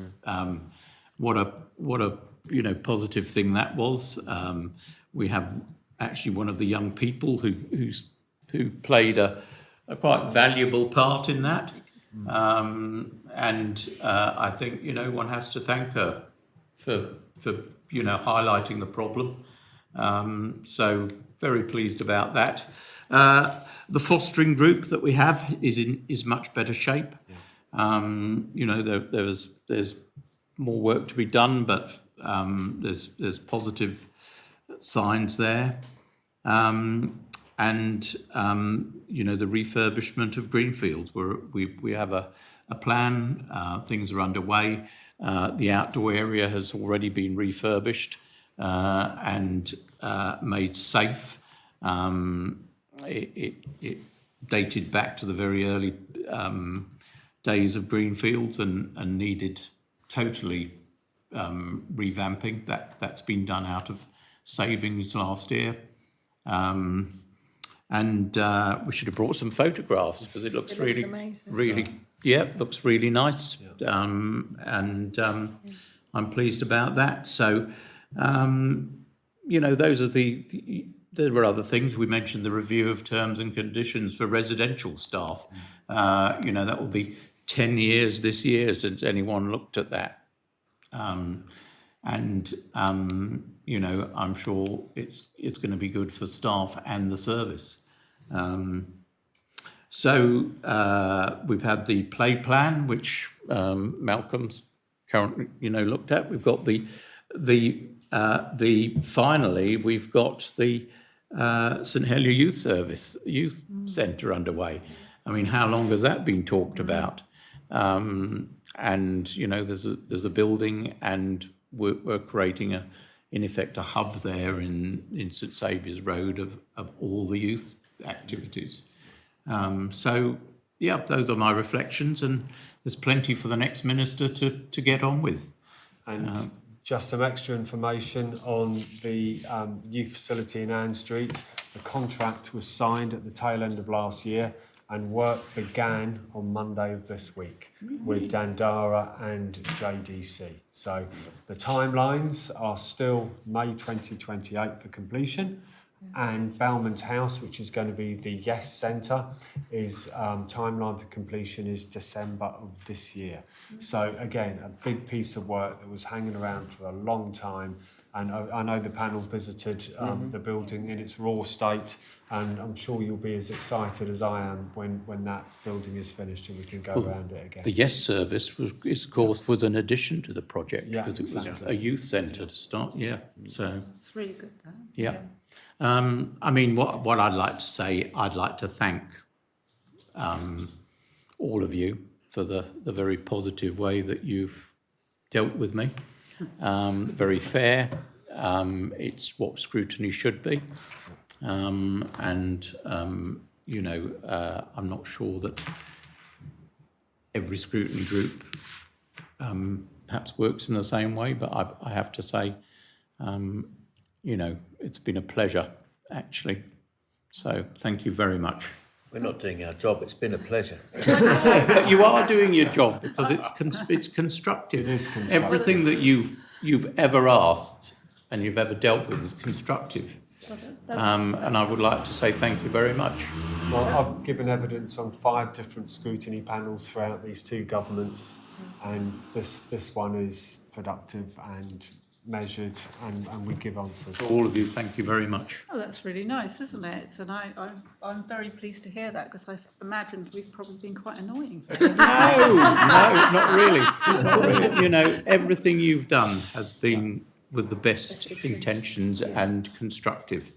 What a positive thing that was. We have actually one of the young people who played a quite valuable part in that, and I think one has to thank her for highlighting the problem. So very pleased about that. The fostering group that we have is much better shape. There's more work to be done, but there's positive signs there. The refurbishment of Greenfields, where we have a plan. Things are underway. The outdoor area has already been refurbished and made safe. It dated back to the very early days of Greenfields and needed totally revamping. That's been done out of savings last year. We should have brought some photographs because it looks really looks really nice. I'm pleased about that. So, those are there were other things. We mentioned the review of terms and conditions for residential staff. That will be 10 years this year since anyone looked at that. and you know, I'm sure it's going to be good for staff and the service. So we've had the play plan, which Malcolm's currently, you know, looked at. We've got the finally we've got the St Helier Youth Centre underway. I mean, how long has that been talked about? And you know, there's a building, and we're creating in effect a hub there in St Saviour's Road of all the youth activities. So yeah, those are my reflections, and there's plenty for the next minister to get on with. And just some extra information on the youth facility in Ann Street. The contract was signed at the tail end of last year, and work began on Monday of this week with Dandara and JDC. So the timelines are still May 2028 for completion, and Belmont House, which is going to be the Yes Centre, is timeline for completion is December of this year. So again, a big piece of work that was hanging around for a long time. And I know the panel visited the building in its raw state, and I'm sure you'll be as excited as I am when that building is finished and we can go around it again. The Yes service was an addition to the project, Yeah, because it was exactly. a youth centre to start. Yeah, so It's really good, that. yeah. I mean, what I'd like to say, I'd like to thank all of you for the very positive way that you've dealt with me. Very fair. It's what scrutiny should be. You know, I'm not sure that every scrutiny group perhaps works in the same way, but I have to say, you know, it's been a pleasure, actually. So thank you very much. We're not doing our job. It's been a pleasure. But you are doing your job, because it's constructive. It is constructive. Everything that you've ever asked and you've ever dealt with is constructive. And I would like to say thank you very much. Well, I've given evidence on 5 different scrutiny panels throughout these 2 governments, and this one is productive and measured, and we give answers. All of you, thank you very much. Oh, that's really nice, isn't it? And I'm very pleased to hear that, because I imagined we've probably been quite annoying. No, not really. Not really. You know, everything you've done has been with the best intentions and constructive,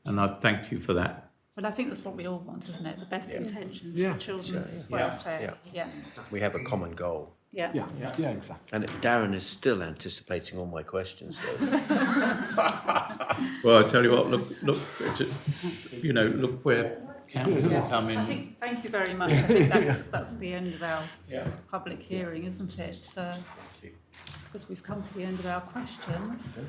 and I thank you for that. Well, I think that's what we all want, isn't it? The best intentions Yeah. for children's welfare. Yeah. We have a common goal. Yeah. Yeah, exactly. And Darren is still anticipating all my questions, though. Well, I tell you what, look, you know, look where council's come in. I think, thank you very much. I think that's the end of our public hearing, isn't it? Because we've come to the end of our questions.